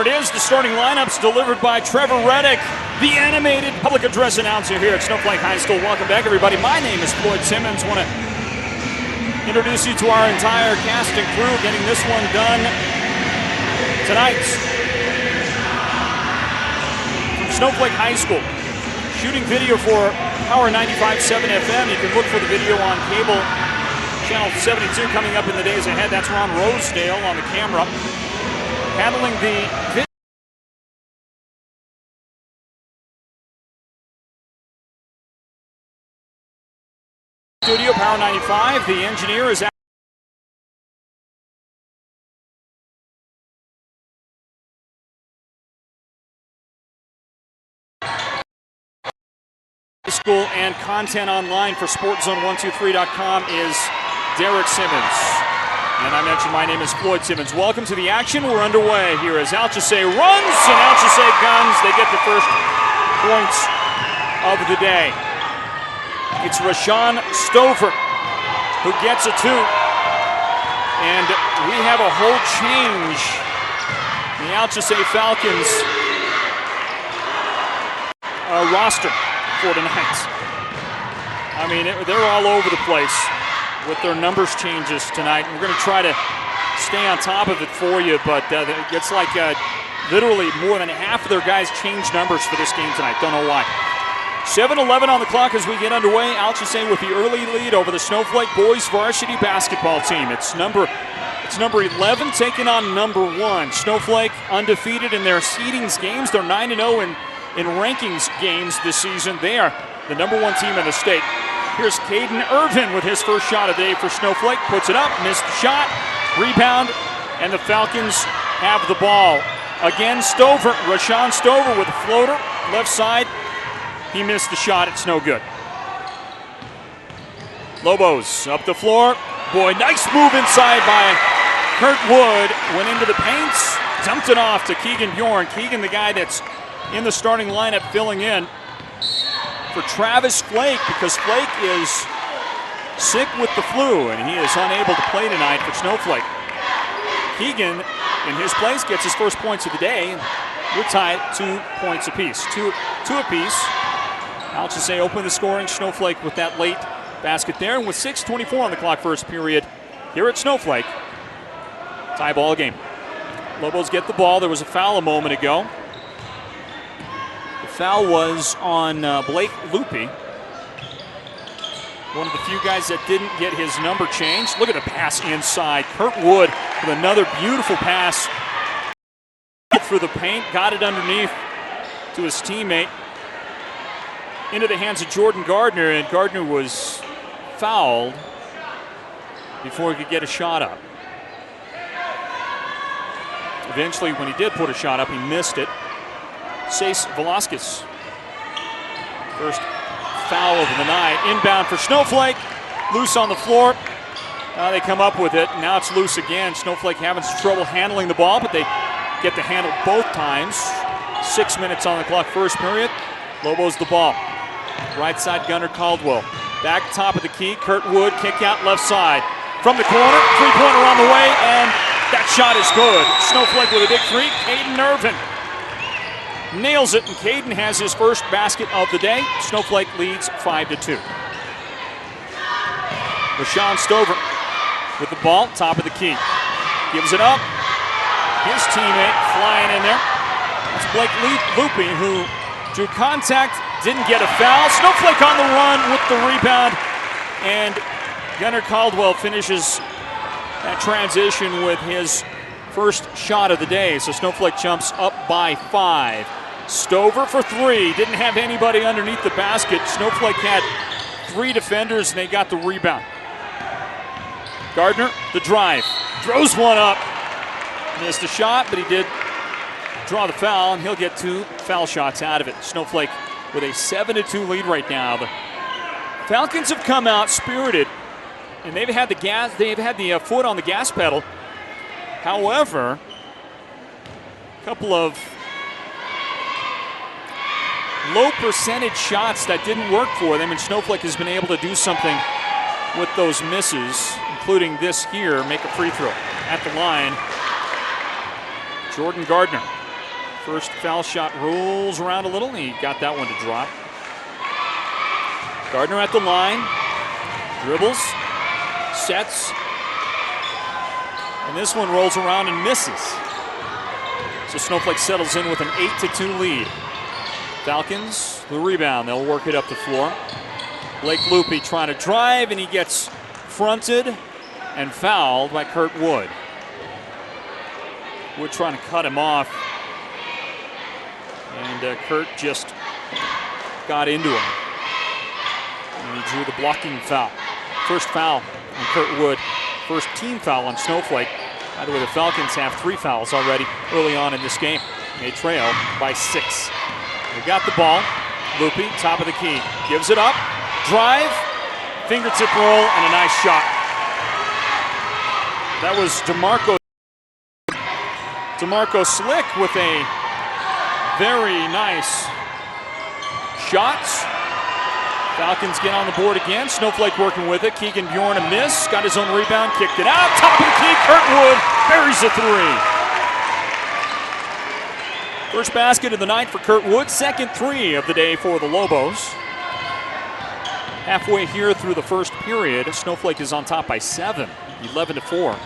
Here it is, the starting lineups delivered by Trevor Reddick, the animated public address announcer here at Snowflake High School. Welcome back, everybody. My name is Floyd Simmons. Want to introduce you to our entire cast and crew getting this one done tonight. From Snowflake High School, shooting video for Power 95.7 FM. You can look for the video on cable channel 72 coming up in the days ahead. That's Ron Rosedale on the camera, handling the video. Studio Power 95. The engineer is School and content online for SportsZone123.com is Derek Simmons. And I mentioned my name is Floyd Simmons. Welcome to the action. We're underway here as Alchesay runs and Alchesay guns. They get the first points of the day. It's Rashawn Stover who gets a two. And we have a whole change. The Alchesay Falcons roster for tonight. I mean, they're all over the place with their numbers changes tonight. We're going to try to stay on top of it for you, but it's like literally more than half of their guys changed numbers for this game tonight. Don't know why. 7:11 on the clock as we get underway. Alchesay with the early lead over the Snowflake boys varsity basketball team. It's number 11 taking on number 1. Snowflake undefeated in their seedings games. They're 9-0 in rankings games this season. They are the number 1 team in the state. Here's Caden Irvin with his first shot of the day for Snowflake. Puts it up, missed the shot, rebound, and the Falcons have the ball. Again, Stover, Rashawn Stover with a floater, left side. He missed the shot, it's no good. Lobos up the floor. Boy, nice move inside by Kurt Wood. Went into the paint, dumped it off to Keegan Bjorn. Keegan, the guy that's in the starting lineup, filling in for Travis Flake because Flake is sick with the flu and he is unable to play tonight for Snowflake. Keegan, in his place, gets his first points of the day. We're tied 2 points apiece. Two apiece. Alchesay opened the scoring. Snowflake with that late basket there. And with 6:24 on the clock first period here at Snowflake, tie ball game. Lobos get the ball. There was a foul a moment ago. The foul was on Blake Loopy, one of the few guys that didn't get his number changed. Look at the pass inside. Kurt Wood with another beautiful pass through the paint. Got it underneath to his teammate. Into the hands of Jordan Gardner, and Gardner was fouled before he could get a shot up. Eventually, when he did put a shot up, he missed it. Case Velasquez, first foul of the night. Inbound for Snowflake, loose on the floor. Now they come up with it. Now it's loose again. Snowflake having some trouble handling the ball, but they get the handle both times. 6 minutes on the clock first period. Lobos the ball. Right side, Gunnar Caldwell. Back top of the key, Kurt Wood, kick out left side. From the corner, three-pointer on the way, and that shot is good. Snowflake with a big three, Caden Irvin nails it, and Caden has his first basket of the day. Snowflake leads 5-2. Rashawn Stover with the ball, top of the key. Gives it up. His teammate flying in there. That's Blake Loopy, who drew contact, didn't get a foul. Snowflake on the run with the rebound, and Gunnar Caldwell finishes that transition with his first shot of the day. So Snowflake jumps up by 5. Stover for 3. Didn't have anybody underneath the basket. Snowflake had 3 defenders, and they got the rebound. Gardner, the drive. Throws one up. Missed the shot, but he did draw the foul, and he'll get 2 foul shots out of it. Snowflake with a 7-2 lead right now. The Falcons have come out spirited, and they've had the foot on the gas pedal. However, a couple of low percentage shots that didn't work for them, and Snowflake has been able to do something with those misses, including this here, make a free throw at the line. Jordan Gardner First foul shot rolls around a little, and he got that one to drop. Gardner at the line, dribbles, sets, and this one rolls around and misses. So Snowflake settles in with an 8-2 lead. Falcons, the rebound, they'll work it up the floor. Blake Loopy trying to drive, and he gets fronted and fouled by Kurt Wood. Wood trying to cut him off, and Kurt just got into him. And he drew the blocking foul. First foul on Kurt Wood. First team foul on Snowflake. By the way, the Falcons have 3 fouls already early on in this game. They trail by 6. They got the ball. Loopy, top of the key. Gives it up. Drive. Fingertip roll and a nice shot. That was DeMarco Slick with a very nice shot. Falcons get on the board again. Snowflake working with it. Keegan Bjorn a miss. Got his own rebound. Kicked it out. Top of the key. Kurt Wood buries a 3. First basket of the night for Kurt Wood. Second 3 of the day for the Lobos. Halfway here through the first period, Snowflake is on top by 7. 11-4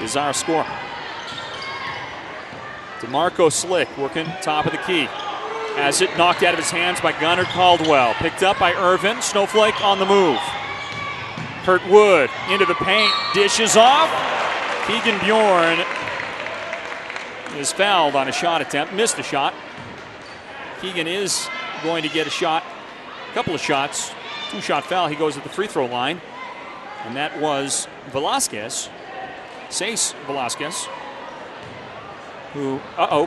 is our score. DeMarco Slick working top of the key. Has it knocked out of his hands by Gunnar Caldwell. Picked up by Irvin. Snowflake on the move. Kurt Wood into the paint. Dishes off. Keegan Bjorn is fouled on a shot attempt. Missed a shot. Keegan is going to get a shot. A couple of shots. 2-shot foul. He goes at the free throw line. And that was Velasquez. Sace Velasquez, who,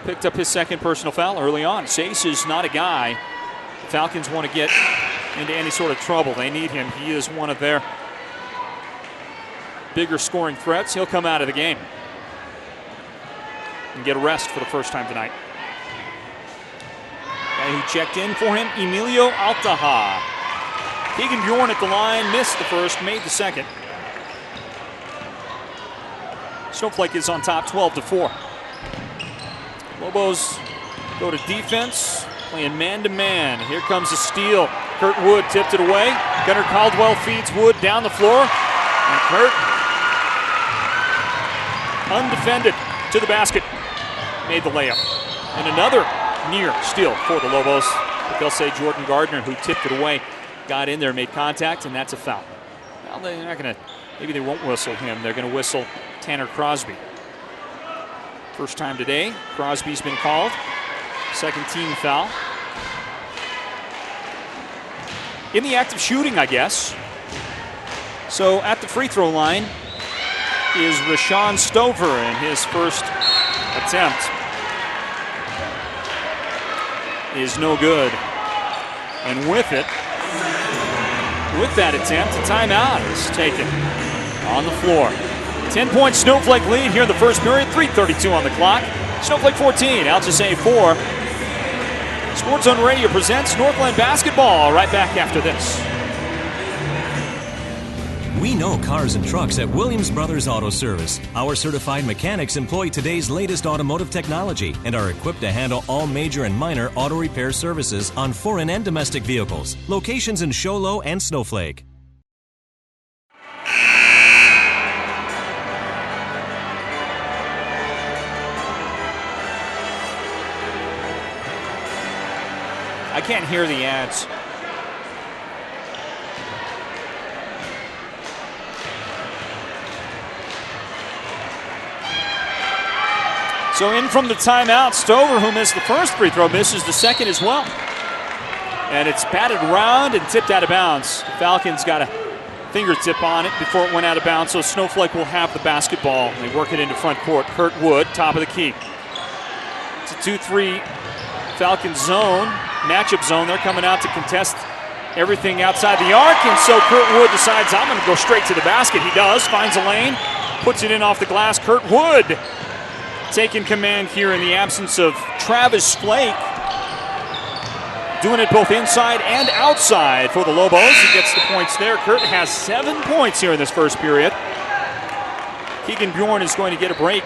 picked up his second personal foul early on. Sace is not a guy the Falcons want to get into any sort of trouble. They need him. He is one of their bigger scoring threats. He'll come out of the game and get a rest for the first time tonight. Guy who checked in for him, Emilio Altaha. Keegan Bjorn at the line, missed the first, made the second. Snowflake is on top 12-4. Lobos go to defense, playing man-to-man. Here comes a steal. Kurt Wood tipped it away. Gunnar Caldwell feeds Wood down the floor. And Kurt, undefended, to the basket. Made the layup. And another near steal for the Lobos. But they'll say Jordan Gardner, who tipped it away, got in there, made contact, and that's a foul. Well, they're not going to, maybe they won't whistle him. They're going to whistle Tanner Crosby. First time today, Crosby's been called. Second team foul. In the act of shooting, I guess. So at the free throw line is Rashawn Stover in his first attempt. Is no good. And with that attempt, a timeout is taken on the floor. 10-point Snowflake lead here in the first period, 3:32 on the clock. Snowflake 14, Alchesay 4. Sports Zone Radio presents Northland Basketball right back after this. We know cars and trucks at Williams Brothers Auto Service. Our certified mechanics employ today's latest automotive technology and are equipped to handle all major and minor auto repair services on foreign and domestic vehicles. Locations in Show Low and Snowflake. I can't hear the ads. So in from the timeout, Stover, who missed the first free throw, misses the second as well. And it's batted around and tipped out of bounds. The Falcons got a fingertip on it before it went out of bounds, so Snowflake will have the basketball. They work it into front court. Kurt Wood, top of the key. It's a 2-3 Falcons zone, matchup zone. They're coming out to contest everything outside the arc, and so Kurt Wood decides, I'm going to go straight to the basket. He does, finds a lane, puts it in off the glass. Kurt Wood taking command here in the absence of Travis Flake. Doing it both inside and outside for the Lobos. He gets the points there. Kurt has 7 points here in this first period. Keegan Bjorn is going to get a break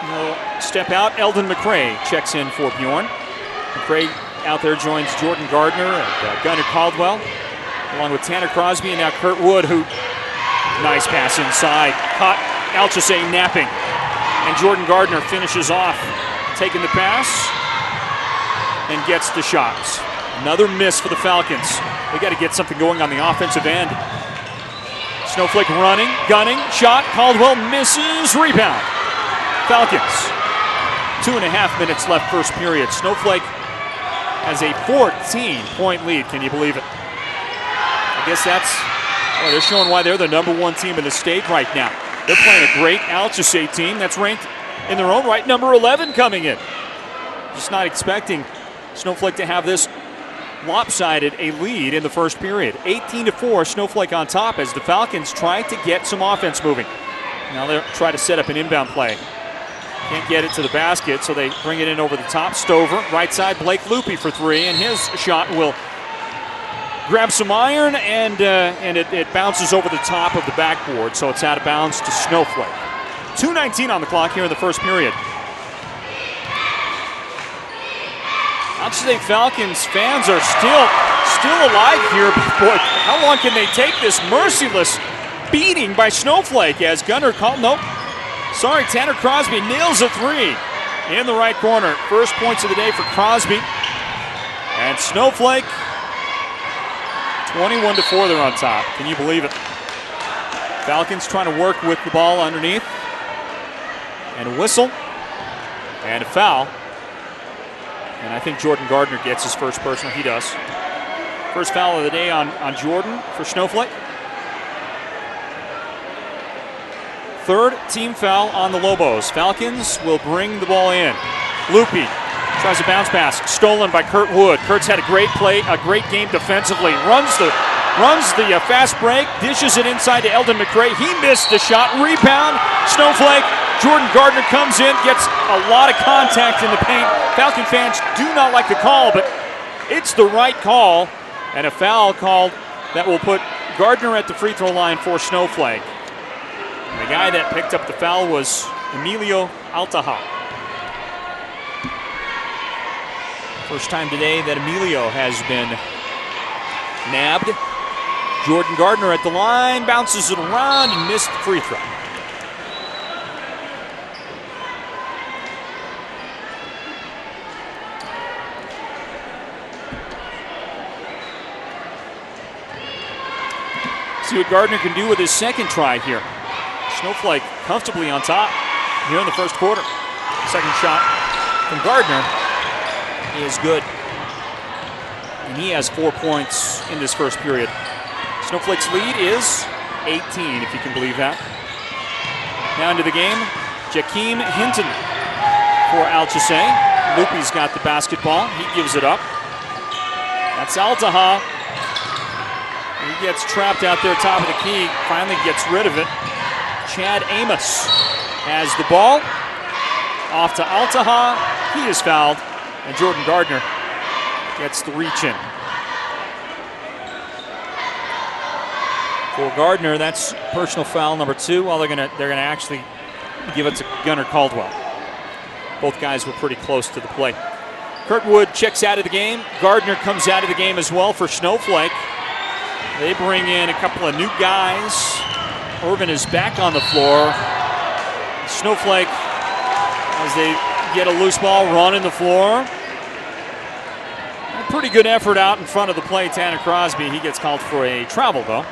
He'll step out. Eldon McCray checks in for Bjorn. McCray out there joins Jordan Gardner and Gunnar Caldwell, along with Tanner Crosby and now Kurt Wood, who nice pass inside. Caught Alchesay napping. And Jordan Gardner finishes off, taking the pass and gets the shots. Another miss for the Falcons. They got to get something going on the offensive end. Snowflake running, gunning, shot. Caldwell misses, rebound. Falcons. 2.5 minutes left first period. Snowflake has a 14-point lead. Can you believe it? I guess they're showing why they're the #1 team in the state right now. They're playing a great Alchesay team that's ranked in their own right, number 11 coming in. Just not expecting Snowflake to have this lopsided a lead in the first period. 18-4, Snowflake on top as the Falcons try to get some offense moving. Now they'll try to set up an inbound play. Can't get it to the basket, so they bring it in over the top. Stover, right side, Blake Loopy for three, and his shot will grab some iron, and it bounces over the top of the backboard, so it's out of bounds to Snowflake. 2:19 on the clock here in the first period. Alchesay Falcons fans are still alive here, but boy, how long can they take this merciless beating by Snowflake as Tanner Crosby nails a three in the right corner. First points of the day for Crosby. And Snowflake, 21-4, they're on top. Can you believe it? Falcons trying to work with the ball underneath. And a whistle. And a foul. And I think Jordan Gardner gets his first personal. He does. First foul of the day on Jordan for Snowflake. Third team foul on the Lobos. Falcons will bring the ball in. Loopy tries a bounce pass, stolen by Kurt Wood. Kurt's had a great play, a great game defensively. Runs the fast break, dishes it inside to Eldon McCray. He missed the shot. Rebound, Snowflake. Jordan Gardner comes in, gets a lot of contact in the paint. Falcon fans do not like the call, but it's the right call. And a foul called that will put Gardner at the free throw line for Snowflake. And the guy that picked up the foul was Emilio Altaha. First time today that Emilio has been nabbed. Jordan Gardner at the line, bounces it around and missed the free throw. See what Gardner can do with his second try here. Snowflake comfortably on top here in the first quarter. Second shot from Gardner is good. And he has 4 points in this first period. Snowflake's lead is 18, if you can believe that. Now into the game, Jakeem Hinton for Alchesay. Loopy's got the basketball. He gives it up. That's Altaha. He gets trapped out there top of the key, finally gets rid of it. Chad Amos has the ball. Off to Altaha. He is fouled, and Jordan Gardner gets the reach in. For Gardner, that's personal foul number 2. Well, they're gonna actually give it to Gunnar Caldwell. Both guys were pretty close to the play. Kurt Wood checks out of the game. Gardner comes out of the game as well for Snowflake. They bring in a couple of new guys. Irvin is back on the floor. Snowflake, as they get a loose ball, running the floor. A pretty good effort out in front of the play. Tanner Crosby, he gets called for a travel, though.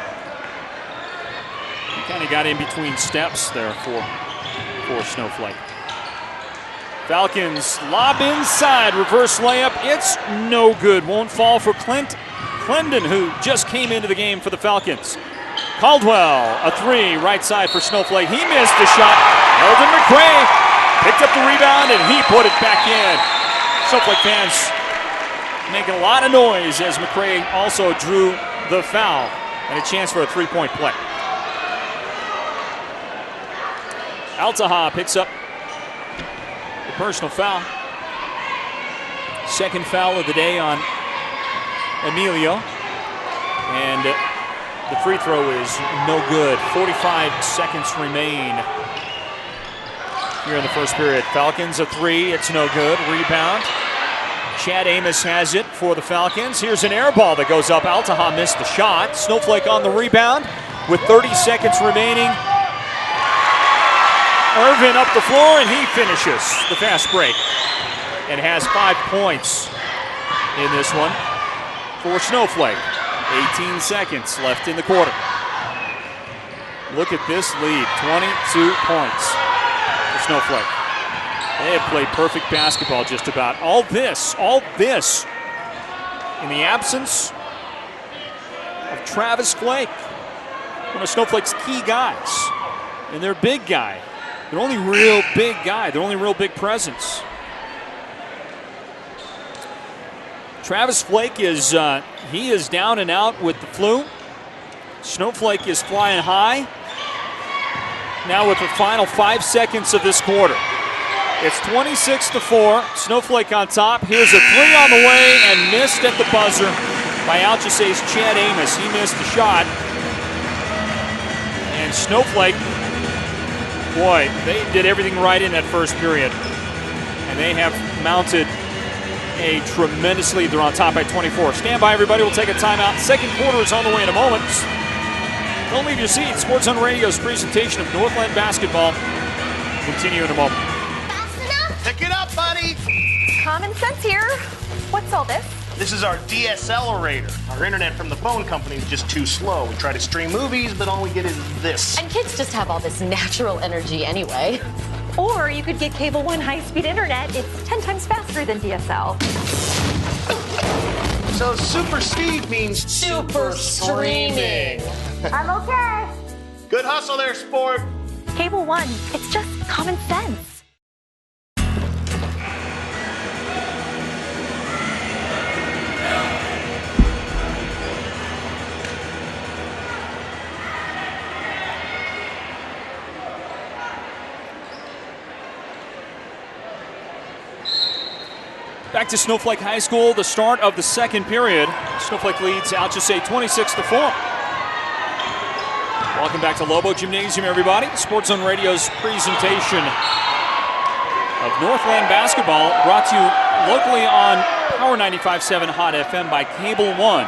He kind of got in between steps there for Snowflake. Falcons lob inside, reverse layup. It's no good. Won't fall for Clendon, who just came into the game for the Falcons. Caldwell, a 3, right side for Snowflake. He missed the shot. Eldon McCray picked up the rebound, and he put it back in. Snowflake fans making a lot of noise as McCray also drew the foul and a chance for a 3-point play. Altaha picks up the personal foul. Second foul of the day on Emilio. And the free throw is no good. 45 seconds remain. here in the first period. Falcons a three. It's no good. Rebound. Chad Amos has it for the Falcons. Here's an air ball that goes up. Alchesay missed the shot. Snowflake on the rebound with 30 seconds remaining. Irvin up the floor, and he finishes the fast break and has 5 points in this one for Snowflake. 18 seconds left in the quarter. Look at this lead, 22 points for Snowflake. They have played perfect basketball just about. All this in the absence of Travis Flake, one of Snowflake's key guys, and their big guy, their only real big guy, their only real big presence. Travis Flake is down and out with the flu. Snowflake is flying high. Now with the final 5 seconds of this quarter. It's 26-4. Snowflake on top. Here's a three on the way and missed at the buzzer by Alchesay's Chad Amos. He missed the shot. And Snowflake, boy, they did everything right in that first period. And they have mounted a tremendous lead. They're on top by 24. Stand by, everybody. We'll take a timeout. Second quarter is on the way in a moment. Don't leave your seat. Sports on Radio's presentation of Northland basketball will continue in a moment. Pick it up, buddy. Common sense here. What's all this? This is our DSLerator. Our internet from the phone company is just too slow. We try to stream movies, but all we get is this. And kids just have all this natural energy anyway. Or you could get Cable One high-speed internet. It's 10 times faster than DSL. So super speed means Super streaming. I'm okay. Good hustle there, sport. Cable One, it's just common sense. Back to Snowflake High School, the start of the second period. Snowflake leads Alchesay 26-4. Welcome back to Lobo Gymnasium, everybody. Sports on Radio's presentation of Northland basketball, brought to you locally on Power 95.7 Hot FM by Cable One.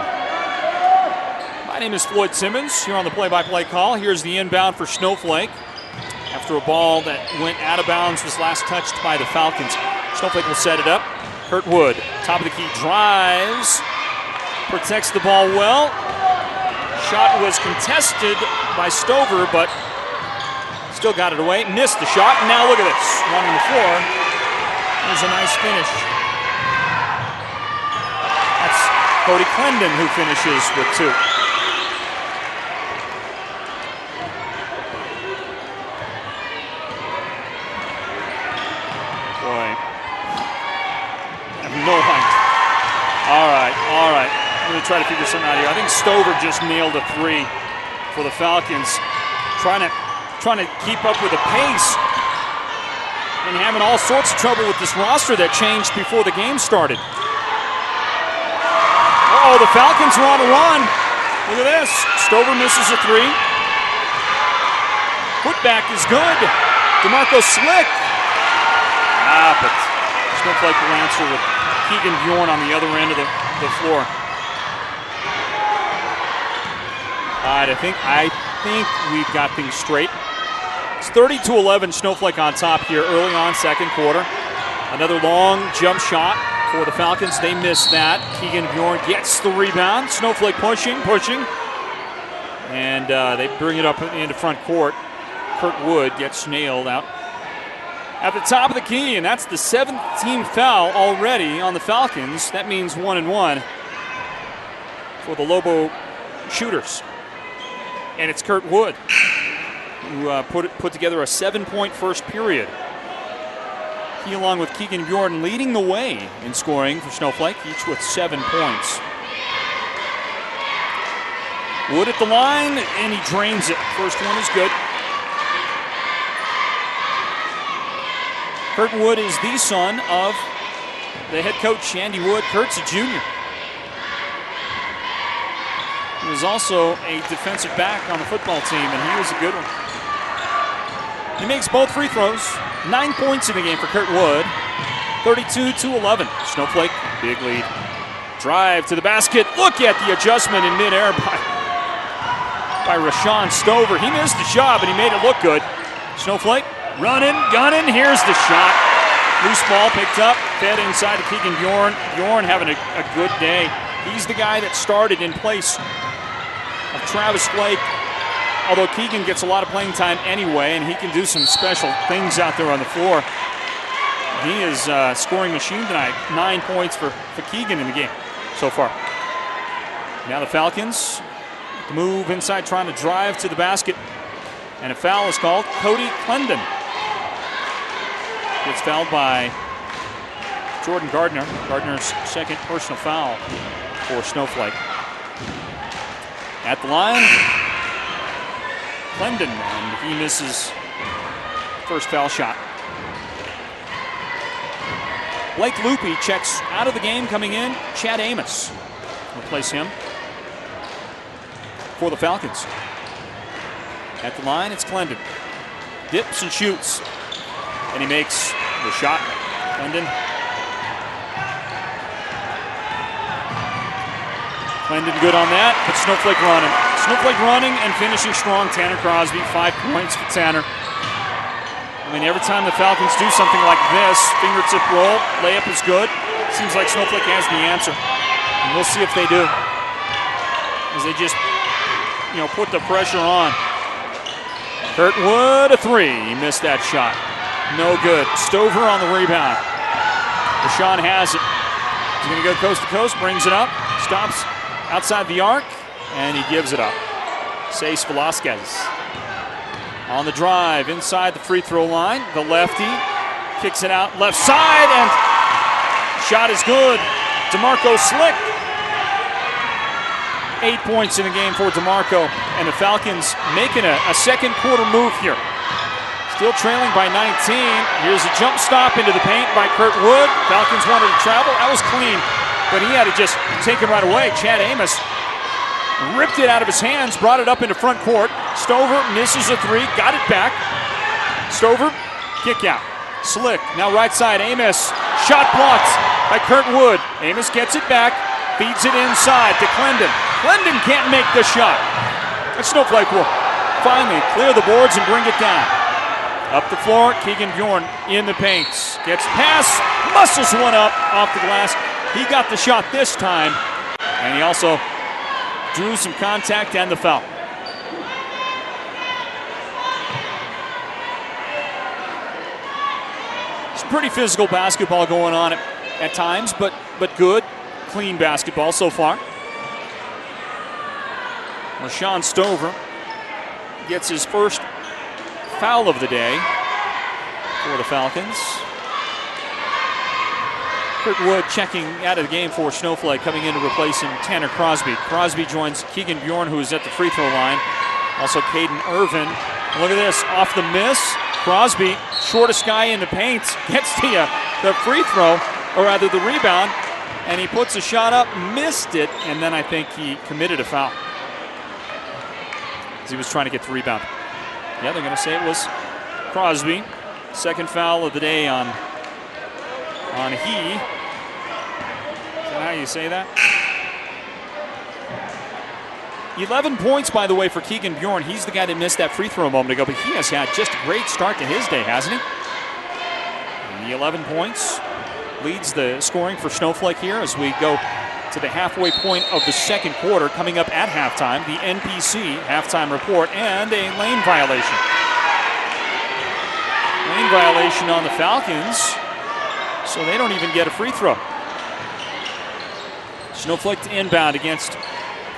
My name is Floyd Simmons, here on the play-by-play call. Here's the inbound for Snowflake. After a ball that went out of bounds, was last touched by the Falcons. Snowflake will set it up. Kurt Wood, top of the key, drives, protects the ball well. Shot was contested by Stover, but still got it away. Missed the shot, and now look at this. One on the floor. There's a nice finish. That's Cody Clendon who finishes with two. No height. All right. I'm going to try to figure something out here. I think Stover just nailed a three for the Falcons. Trying to keep up with the pace and having all sorts of trouble with this roster that changed before the game started. Uh-oh, the Falcons are on a run. Look at this. Stover misses a three. Putback is good. DeMarco Slick. But Snowflake will answer with Keegan Bjorn on the other end of the floor. All right, I think we've got things straight. It's 30-11, Snowflake on top here early on, second quarter. Another long jump shot for the Falcons. They missed that. Keegan Bjorn gets the rebound. Snowflake pushing. And they bring it up into front court. Kurt Wood gets nailed out at the top of the key, and that's the 7th team foul already on the Falcons. That means 1-1 for the Lobo shooters. And it's Kurt Wood who put together a 7-point first period. He, along with Keegan Bjorn, leading the way in scoring for Snowflake, each with 7 points. Wood at the line, and he drains it. First one is good. Kurt Wood is the son of the head coach, Andy Wood. Kurt's a junior. He was also a defensive back on the football team, and he was a good one. He makes both free throws. 9 points in the game for Kurt Wood. 32-11. Snowflake, big lead. Drive to the basket. Look at the adjustment in midair by Rashawn Stover. He missed the shot, but he made it look good. Snowflake running, gunning. Here's the shot. Loose ball picked up, fed inside to Keegan Bjorn. Bjorn having a good day. He's the guy that started in place of Travis Blake. Although Keegan gets a lot of playing time anyway, and he can do some special things out there on the floor. He is a scoring machine tonight. 9 points for Keegan in the game so far. Now the Falcons move inside, trying to drive to the basket. And a foul is called. Cody Clendon gets fouled by Jordan Gardner. Gardner's second personal foul for Snowflake. At the line, Clendon, and he misses first foul shot. Blake Loopy checks out of the game. Coming in, Chad Amos. Replace him for the Falcons. At the line, it's Clendon. Dips and shoots. And he makes the shot. Clendon. Clendon good on that, but Snowflake running. Snowflake running and finishing strong. Tanner Crosby, 5 points for Tanner. I mean, every time the Falcons do something like this, fingertip roll, layup is good. Seems like Snowflake has the answer. And we'll see if they do. As they just, put the pressure on. Kurt Wood, a three. He missed that shot. No good. Stover on the rebound. Rashawn has it. He's going to go coast to coast, brings it up, stops outside the arc, and he gives it up. Cés Velasquez on the drive inside the free throw line. The lefty kicks it out left side, and shot is good. DeMarco Slick. 8 points in the game for DeMarco, and the Falcons making a second quarter move here. Still trailing by 19. Here's a jump stop into the paint by Kurt Wood. Falcons wanted to travel. That was clean, but he had to just take it right away. Chad Amos ripped it out of his hands, brought it up into front court. Stover misses a three, got it back. Stover, kick out. Slick, now right side, Amos. Shot blocked by Kurt Wood. Amos gets it back, feeds it inside to Clendon. Clendon can't make the shot. And Snowflake will finally clear the boards and bring it down. Up the floor, Keegan Bjorn in the paint. Gets pass, muscles one up off the glass. He got the shot this time, and he also drew some contact and the foul. It's pretty physical basketball going on at times, but good, clean basketball so far. Rashawn Stover gets his first foul of the day for the Falcons. Kurt Wood checking out of the game for Snowflake, coming in to replace him, Tanner Crosby. Crosby joins Keegan Bjorn, who is at the free throw line. Also Caden Irvin. Look at this, off the miss. Crosby, shortest guy in the paint, gets the free throw, or rather the rebound, and he puts a shot up, missed it, and then I think he committed a foul as he was trying to get the rebound. Yeah, they're going to say it was Crosby. Second foul of the day on he. Is that how you say that? 11 points, by the way, for Keegan Bjorn. He's the guy that missed that free throw a moment ago, but he has had just a great start to his day, hasn't he? And the 11 points leads the scoring for Snowflake here as we go to the halfway point of the second quarter. Coming up at halftime, the NPC halftime report and a lane violation. Lane violation on the Falcons, so they don't even get a free throw. Snowflake to inbound against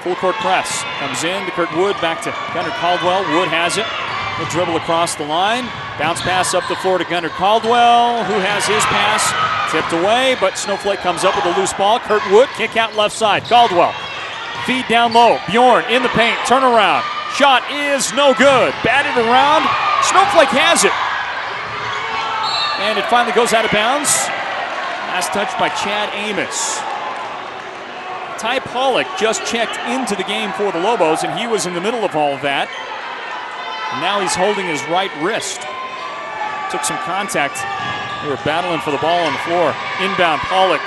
full court press. Comes in to Kurt Wood, back to Gunnar Caldwell. Wood has it. He'll dribble across the line. Bounce pass up the floor to Gunnar Caldwell, who has his pass tipped away, but Snowflake comes up with a loose ball. Kurt Wood, kick out left side. Caldwell, feed down low. Bjorn in the paint, turnaround. Shot is no good. Batted around. Snowflake has it. And it finally goes out of bounds. Last touch by Chad Amos. Ty Pollock just checked into the game for the Lobos, and he was in the middle of all of that. And now he's holding his right wrist. took some contact. They were battling for the ball on the floor. Inbound, Pollock.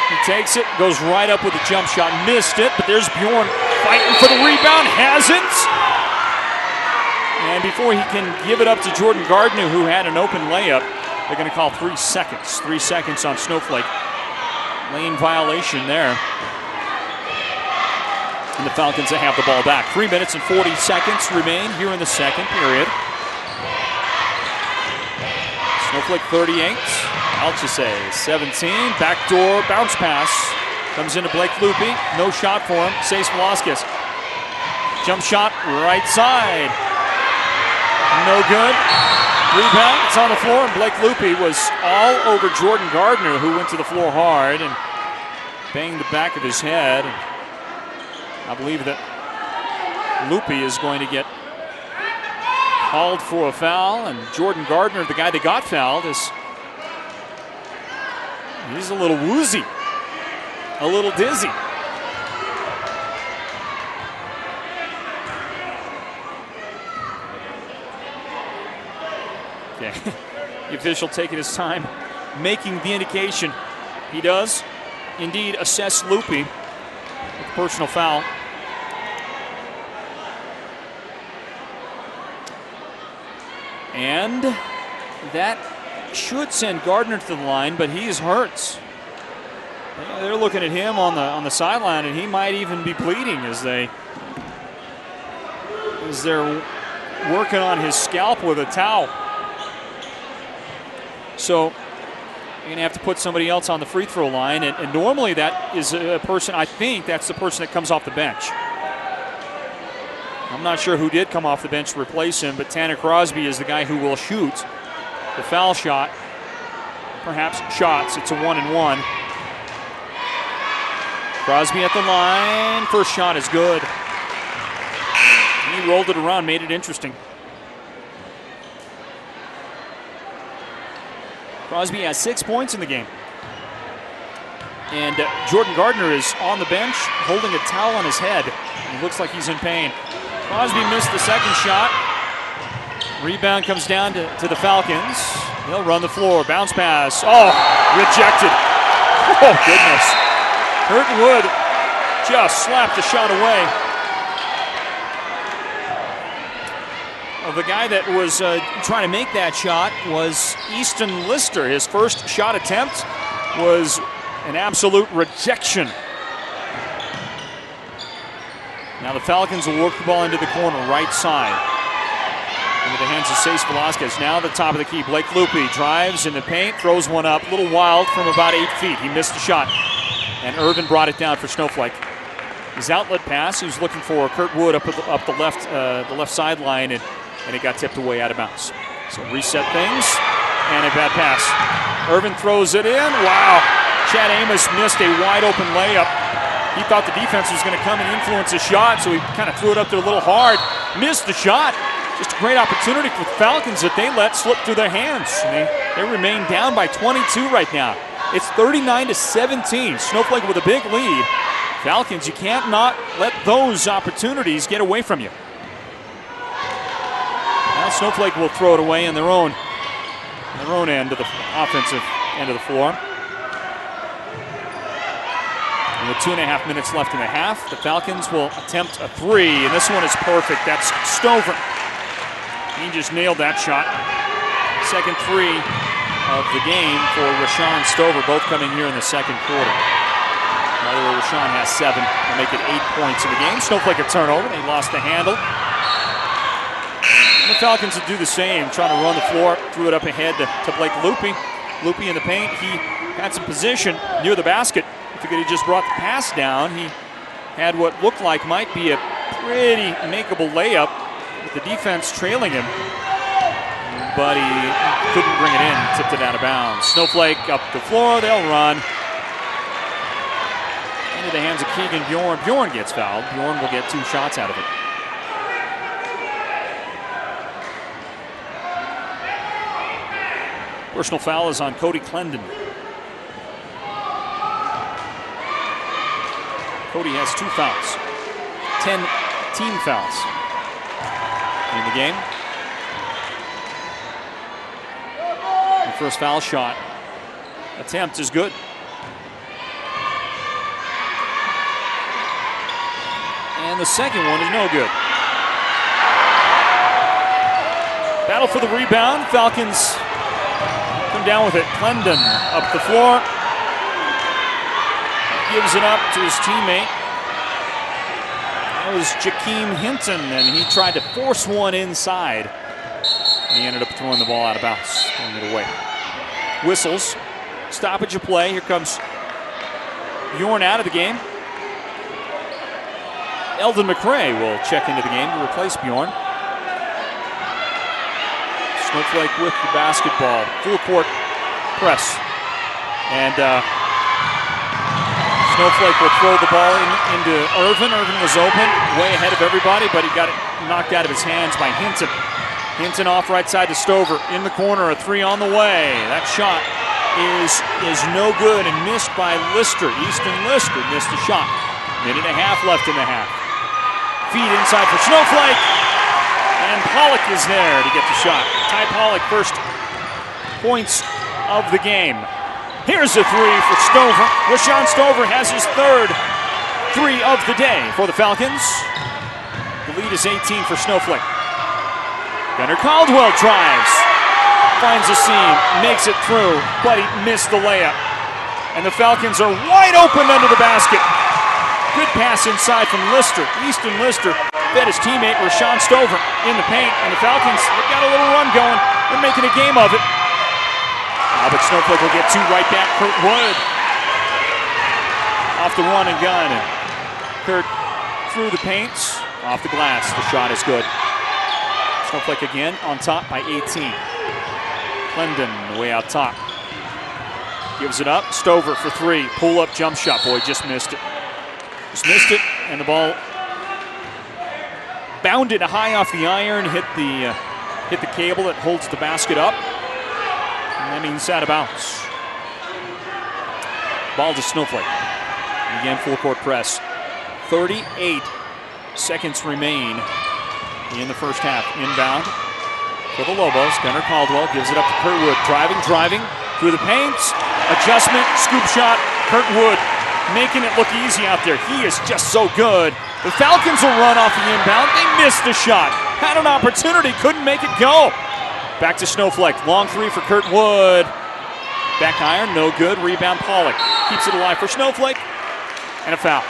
He takes it, goes right up with a jump shot. Missed it, but there's Bjorn fighting for the rebound. Hasn't. And before he can give it up to Jordan Gardner, who had an open layup, they're going to call 3 seconds. 3 seconds on Snowflake. Lane violation there. And the Falcons have the ball back. 3 minutes and 40 seconds remain here in the second period. Snowflake 38. Alchesay 17. Backdoor bounce pass. Comes into Blake Loopy. No shot for him. Sace Velasquez. Jump shot right side. No good. Rebound. It's on the floor, and Blake Loopy was all over Jordan Gardner, who went to the floor hard and banged the back of his head. I believe that Loopy is going to get called for a foul, and Jordan Gardner, the guy that got fouled, he's a little woozy, a little dizzy. Okay. The official taking his time, making the indication. He does indeed assess Loopy with personal foul. And that should send Gardner to the line, but he's hurt. They're looking at him on the sideline, and he might even be bleeding as they're working on his scalp with a towel. So you're going to have to put somebody else on the free throw line, and normally that is a person, I think that's the person that comes off the bench. I'm not sure who did come off the bench to replace him, but Tanner Crosby is the guy who will shoot the foul shot, perhaps shots. It's a 1-and-1. Crosby at the line. First shot is good. He rolled it around, made it interesting. Crosby has 6 points in the game. And Jordan Gardner is on the bench holding a towel on his head. He looks like he's in pain. Crosby missed the second shot. Rebound comes down to the Falcons. They'll run the floor. Bounce pass. Oh, rejected. Oh, goodness. Burton Wood just slapped the shot away. Well, the guy that was trying to make that shot was Easton Lister. His first shot attempt was an absolute rejection. Now the Falcons will work the ball into the corner, right side. Into the hands of Sace Velasquez. Now the top of the key. Blake Loopy drives in the paint, throws one up, a little wild from about 8 feet. He missed the shot, and Irvin brought it down for Snowflake. His outlet pass, he was looking for Kurt Wood up the left sideline, and it got tipped away out of bounds. So reset things, and a bad pass. Irvin throws it in. Wow. Chad Amos missed a wide open layup. He thought the defense was going to come and influence the shot, so he kind of threw it up there a little hard. Missed the shot. Just a great opportunity for the Falcons that they let slip through their hands. They remain down by 22 right now. It's 39-17. Snowflake with a big lead. Falcons, you can't not let those opportunities get away from you. Now Snowflake will throw it away in their own end of the offensive end of the floor. And with 2.5 minutes left in the half, the Falcons will attempt a three, and this one is perfect. That's Stover. He just nailed that shot. Second three of the game for Rashawn Stover, both coming here in the second quarter. By the way, Rashawn has 7. They'll make it 8 points in the game. Snowflake a turnover. They lost the handle. And the Falcons would do the same, trying to run the floor. Threw it up ahead to Blake Loopy. Loopy in the paint. He had some position near the basket. If he could have just brought the pass down, he had what looked like might be a pretty makeable layup with the defense trailing him. But he couldn't bring it in, tipped it out of bounds. Snowflake up the floor, they'll run. Into the hands of Keegan Bjorn. Bjorn gets fouled. Bjorn will get 2 shots out of it. Personal foul is on Cody Clendon. Cody has 2 fouls. 10 team fouls in the game. first foul shot attempt is good. And the second one is no good. Battle for the rebound. Falcons come down with it. Clendon up the floor. Gives it up to his teammate. That was Jakeem Hinton, and he tried to force one inside. And he ended up throwing the ball out of bounds, throwing it away. Whistles. Stoppage of play. Here comes Bjorn out of the game. Eldon McRae will check into the game to replace Bjorn. Snowflake with the basketball. Full court press. And Snowflake will throw the ball into Irvin. Irvin was open, way ahead of everybody, but he got it knocked out of his hands by Hinton. Hinton off right side to Stover. In the corner, a three on the way. That shot is no good and missed by Lister. Easton Lister missed a shot. Minute and a half left in the half. Feed inside for Snowflake. And Pollock is there to get the shot. Ty Pollock, first points of the game. Here's a three for Stover. Rashawn Stover has his third three of the day for the Falcons. The lead is 18 for Snowflake. Gunnar Caldwell drives. Finds a seam, makes it through, but he missed the layup. And the Falcons are wide open under the basket. Good pass inside from Lister. Easton Lister fed his teammate Rashawn Stover in the paint, and the Falcons have got a little run going. They're making a game of it. But Snowflake will get two right back. Kurt Wood off the run and gun. And Kurt through the paints, off the glass. The shot is good. Snowflake again on top by 18. Clendon way out top. Gives it up. Stover for three. Pull up jump shot. Boy, just missed it. Just missed it, and the ball bounded high off the iron, hit the cable that holds the basket up. And that means out of bounds. Ball to Snowflake. And again, full court press. 38 seconds remain in the first half. Inbound for the Lobos. Gunnar Caldwell gives it up to Kurt Wood. Driving through the paint. Adjustment, scoop shot. Kurt Wood making it look easy out there. He is just so good. The Falcons will run off the inbound. They missed the shot. Had an opportunity, couldn't make it go. Back to Snowflake. Long three for Kurt Wood. Back iron, no good. Rebound Pollock. Keeps it alive for Snowflake. And a foul.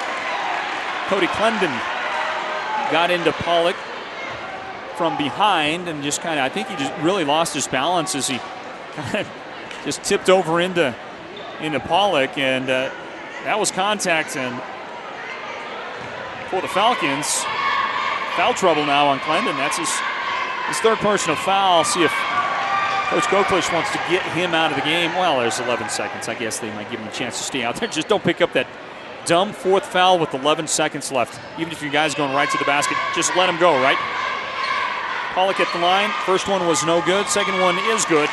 Cody Clendon got into Pollock from behind and just kind of, I think he just really lost his balance as he kind of just tipped over into Pollock, and that was contact. And for the Falcons, foul trouble now on Clendon. That's his third personal foul. See if Coach Goklich wants to get him out of the game. Well, there's 11 seconds. I guess they might give him a chance to stay out there. Just don't pick up that dumb fourth foul with 11 seconds left. Even if your guy's going right to the basket, just let him go, right? Pollock at the line. First one was no good. Second one is good.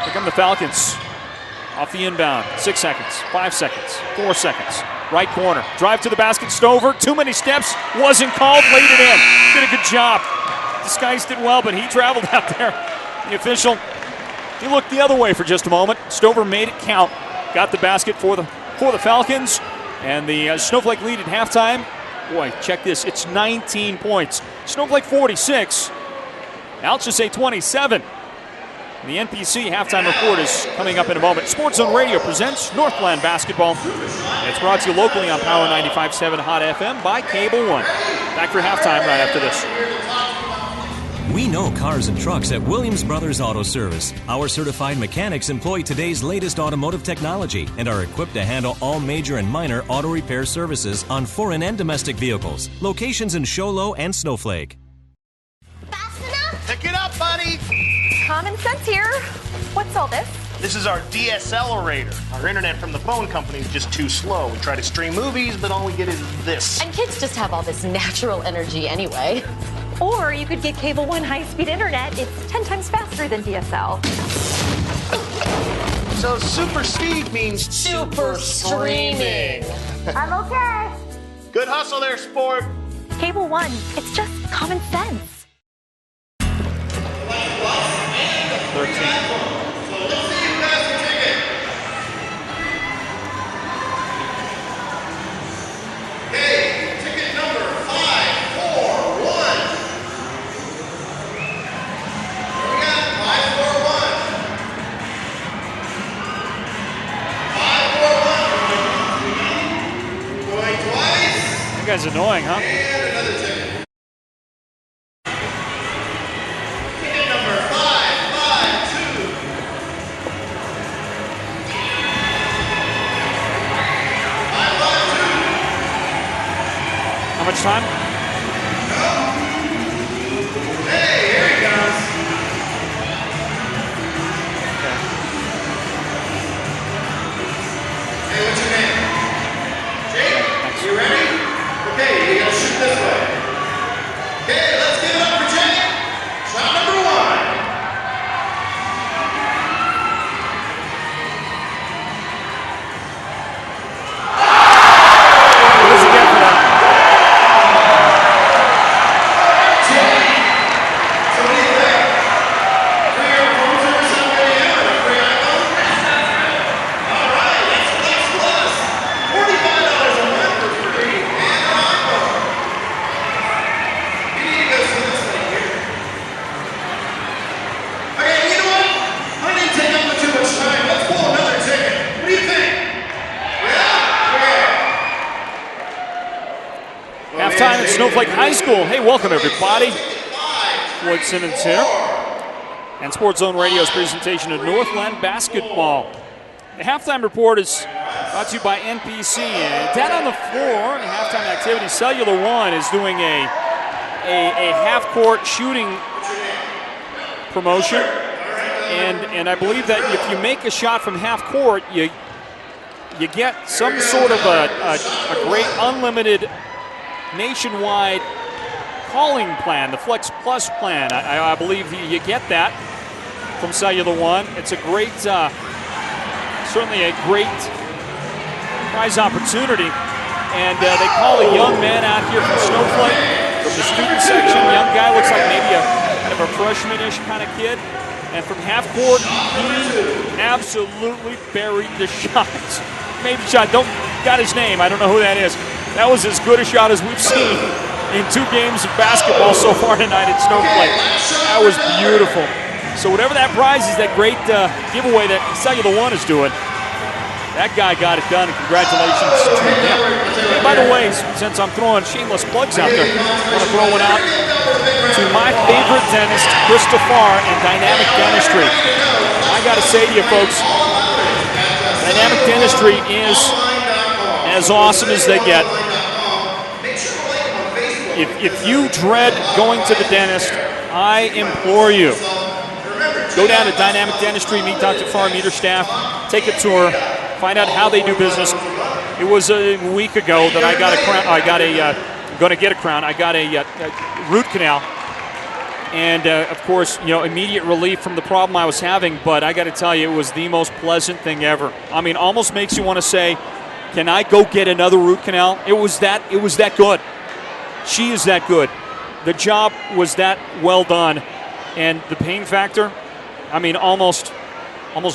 Here come the Falcons. Off the inbound. 6 seconds, 5 seconds, 4 seconds. Right corner. Drive to the basket. Stover. Too many steps. Wasn't called. Laid it in. Did a good job. Disguised it well, but he traveled out there. The official, he looked the other way for just a moment. Stover made it count. Got the basket for the Falcons. And the Snowflake lead at halftime. Boy, check this. It's 19 points. Snowflake 46. Alchesay 27. And the NPC halftime report is coming up in a moment. Sports Zone Radio presents Northland Basketball. And it's brought to you locally on Power 95.7 Hot FM by Cable One. Back for halftime right after this. We know cars and trucks at Williams Brothers Auto Service. Our certified mechanics employ today's latest automotive technology and are equipped to handle all major and minor auto repair services on foreign and domestic vehicles. Locations in Show Low and Snowflake. Fast enough? Pick it up, buddy! Common sense here. What's all this? This is our DSLerator. Our internet from the phone company is just too slow. We try to stream movies, but all we get is this. And kids just have all this natural energy anyway. Or you could get Cable One high-speed internet. It's 10 times faster than DSL. So super speed means Super streaming. I'm okay. good hustle there, sport. Cable One, it's just common sense. That guy's annoying, huh? How much time? Hey, here he goes. Hey, what's your name? Jake, you ready? Okay, you gotta shoot this way. Okay, let's give it up for Jake. Shot number 1. What does he get for that? Halftime at Snowflake High School. Hey, welcome everybody. Floyd Simmons here. And Sports Zone Radio's presentation of Northland basketball. The halftime report is brought to you by NPC. And down on the floor in halftime activity, Cellular One is doing a half-court shooting promotion. And I believe that if you make a shot from half court, you get some sort of a great unlimited nationwide calling plan, the Flex Plus plan. I believe you get that from Cellular One. It's a great, certainly a great prize opportunity. And they call a young man out here from Snowflake, from the student section. Young guy, looks like maybe a kind of a freshman-ish kind of kid. And from half court, he absolutely buried the shot. Maybe shot, got his name, I don't know who that is. That was as good a shot as we've seen in 2 games of basketball so far tonight at Snowflake. That was beautiful. So whatever that prize is, that great giveaway that Cellular One is doing, that guy got it done, and congratulations to him. And by the way, since I'm throwing shameless plugs out there, I want to throw one out to my favorite dentist, Christopher, and Dynamic Dentistry. I got to say to you folks, Dynamic Dentistry is as awesome as they get. If you dread going to the dentist, I implore you, go down to Dynamic Dentistry, meet Dr. Farr, meet her staff, take a tour, find out how they do business. It was a week ago that I got a crown. I got a root canal, and of course, immediate relief from the problem I was having. But I got to tell you, it was the most pleasant thing ever. I mean, almost makes you want to say, "Can I go get another root canal?" It was that good. She is that good. The job was that well done, and the pain factor, I mean, almost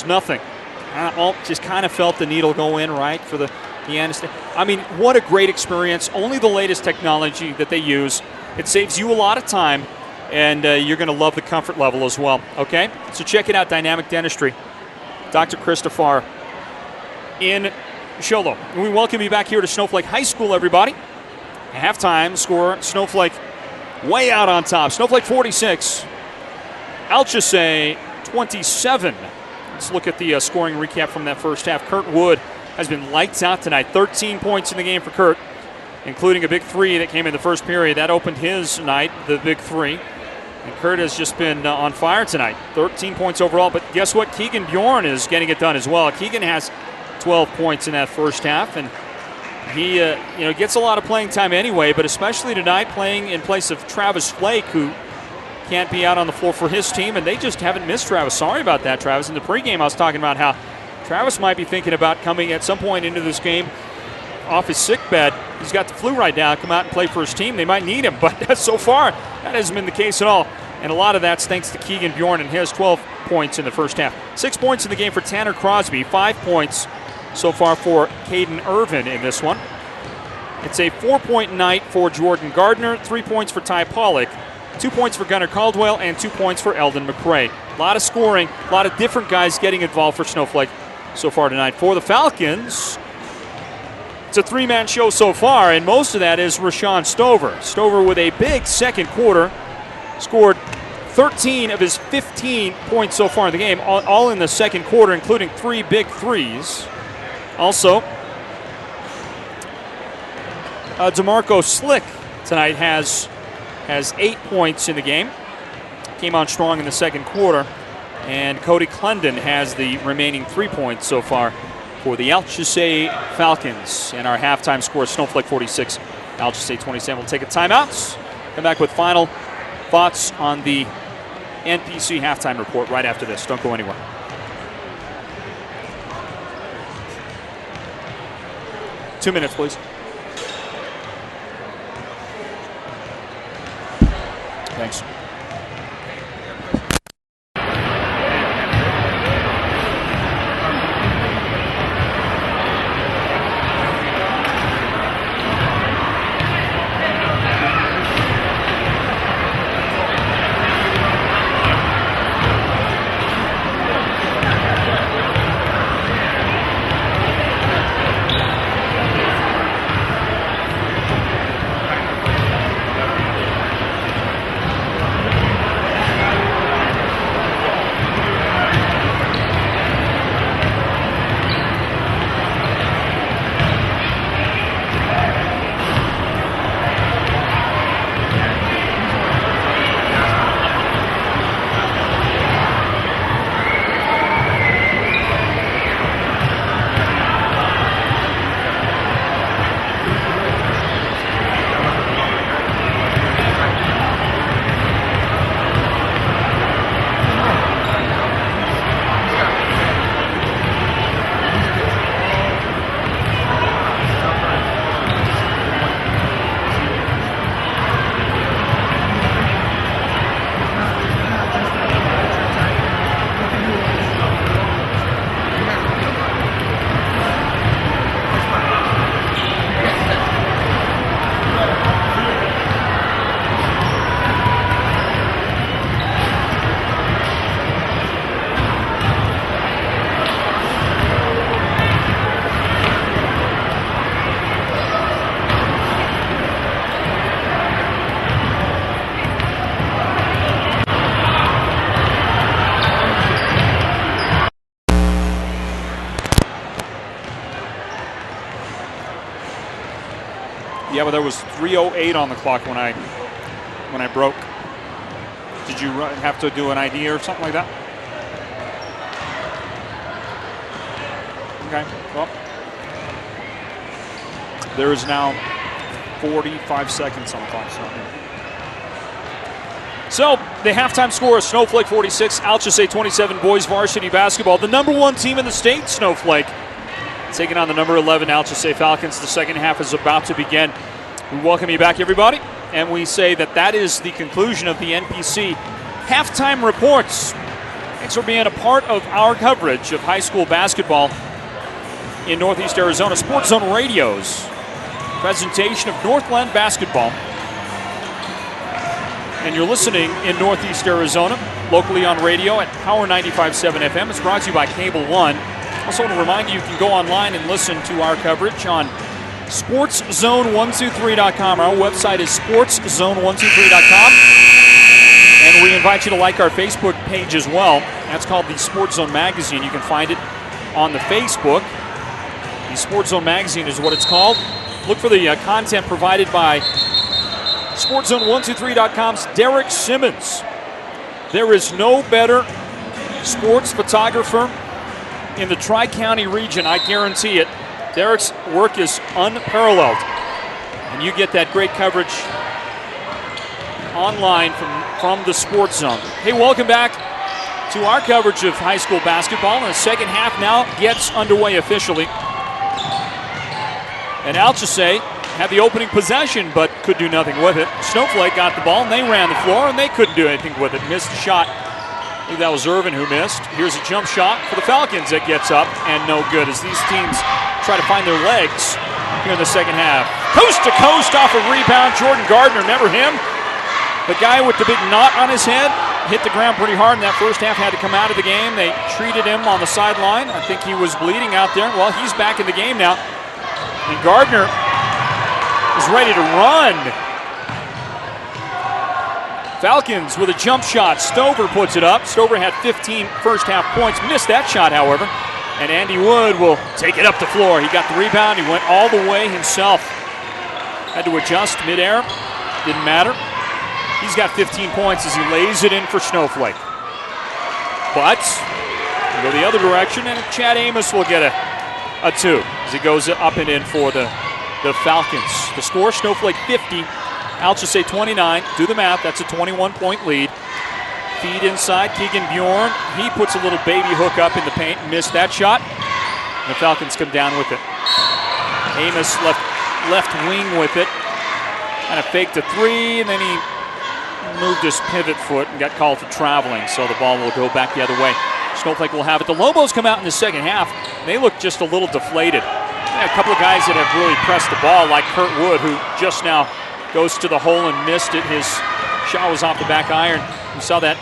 nothing. Just kind of felt the needle go in right for the anesthesia. I mean, what a great experience. Only the latest technology that they use. It saves you a lot of time, and you're going to love the comfort level as well. Okay? So check it out, Dynamic Dentistry. Dr. Christopher in Sholo. We welcome you back here to Snowflake High School, everybody. Halftime score, Snowflake way out on top. Snowflake 46, Alchesay 27. Let's look at the scoring recap from that first half. Kurt Wood has been lights out tonight. 13 points in the game for Kurt, including a big 3 that came in the first period. That opened his night, the big 3. And Kurt has just been on fire tonight. 13 points overall. But guess what? Keegan Bjorn is getting it done as well. Keegan has 12 points in that first half, and he gets a lot of playing time anyway, but especially tonight playing in place of Travis Flake, who can't be out on the floor for his team, and they just haven't missed Travis. Sorry about that, Travis. In the pregame, I was talking about how Travis might be thinking about coming at some point into this game off his sick bed. He's got the flu right now. Come out and play for his team. They might need him, but so far that hasn't been the case at all. And a lot of that's thanks to Keegan Bjorn and his 12 points in the first half. 6 points in the game for Tanner Crosby. 5 points so far for Caden Irvin in this one. It's a 4-point night for Jordan Gardner, 3 points for Ty Pollock, 2 points for Gunnar Caldwell, and 2 points for Eldon McCray. A lot of scoring, a lot of different guys getting involved for Snowflake so far tonight. For the Falcons, It's a three-man show so far, and most of that is Rashawn Stover. Stover with a big second quarter, scored 13 of his 15 points so far in the game, all in the second quarter, including 3 big threes. Also, DeMarco Slick tonight has 8 points in the game. Came on strong in the second quarter. And Cody Clendon has the remaining 3 points so far for the Alchesay Falcons. And our halftime score, Snowflake 46, Alchesay 27. We'll take a timeout. Come back with final thoughts on the NPC halftime report right after this. Don't go anywhere. Two minutes, please. Thanks. Yeah, but there was 3:08 on the clock when I broke. Did you have to do an ID or something like that? Okay, well, there is now 45 seconds on the clock. So the halftime score is Snowflake 46, Alchesay 27, boys varsity basketball. The number 1 team in the state, Snowflake, taking on the number 11 Alchesay Falcons. The second half is about to begin. We welcome you back, everybody, and we say that is the conclusion of the NPC halftime reports. Thanks for being a part of our coverage of high school basketball in Northeast Arizona. Sports Zone Radio's presentation of Northland basketball. And you're listening in Northeast Arizona, locally on radio at Power 95.7 FM. It's brought to you by Cable One. Also want to remind you can go online and listen to our coverage on SportsZone123.com. Our website is SportsZone123.com. And we invite you to like our Facebook page as well. That's called the Sports Zone Magazine. You can find it on the Facebook. The Sports Zone Magazine is what it's called. Look for the content provided by SportsZone123.com's Derek Simmons. There is no better sports photographer in the Tri-County region, I guarantee it. Derek's work is unparalleled. And you get that great coverage online from the Sports Zone. Hey, welcome back to our coverage of high school basketball. And the second half now gets underway officially. And Alchesay had the opening possession, but could do nothing with it. Snowflake got the ball, and they ran the floor, and they couldn't do anything with it. Missed a shot. I think that was Irvin who missed. Here's a jump shot for the Falcons that gets up, and no good as these teams try to find their legs here in the second half. Coast to coast off a rebound. Jordan Gardner, remember him? The guy with the big knot on his head hit the ground pretty hard in that first half, had to come out of the game. They treated him on the sideline. I think he was bleeding out there. Well, he's back in the game now. And Gardner is ready to run. Falcons with a jump shot. Stover puts it up. Stover had 15 first half points. Missed that shot, however. And Andy Wood will take it up the floor. He got the rebound. He went all the way himself. Had to adjust midair. Didn't matter. He's got 15 points as he lays it in for Snowflake. But we'll go the other direction, and Chad Amos will get a 2 as he goes up and in for the Falcons. The score, Snowflake 50, Alchesay 29. Do the math, that's a 21-point lead. Feed inside, Keegan Bjorn. He puts a little baby hook up in the paint, missed that shot. And the Falcons come down with it. Amos left wing with it. Kind of faked a 3, and then he moved his pivot foot and got called for traveling, so the ball will go back the other way. Snowflake will have it. The Lobos come out in the second half. They look just a little deflated. A couple of guys that have really pressed the ball, like Kurt Wood, who just now goes to the hole and missed it. His shot was off the back iron. You saw that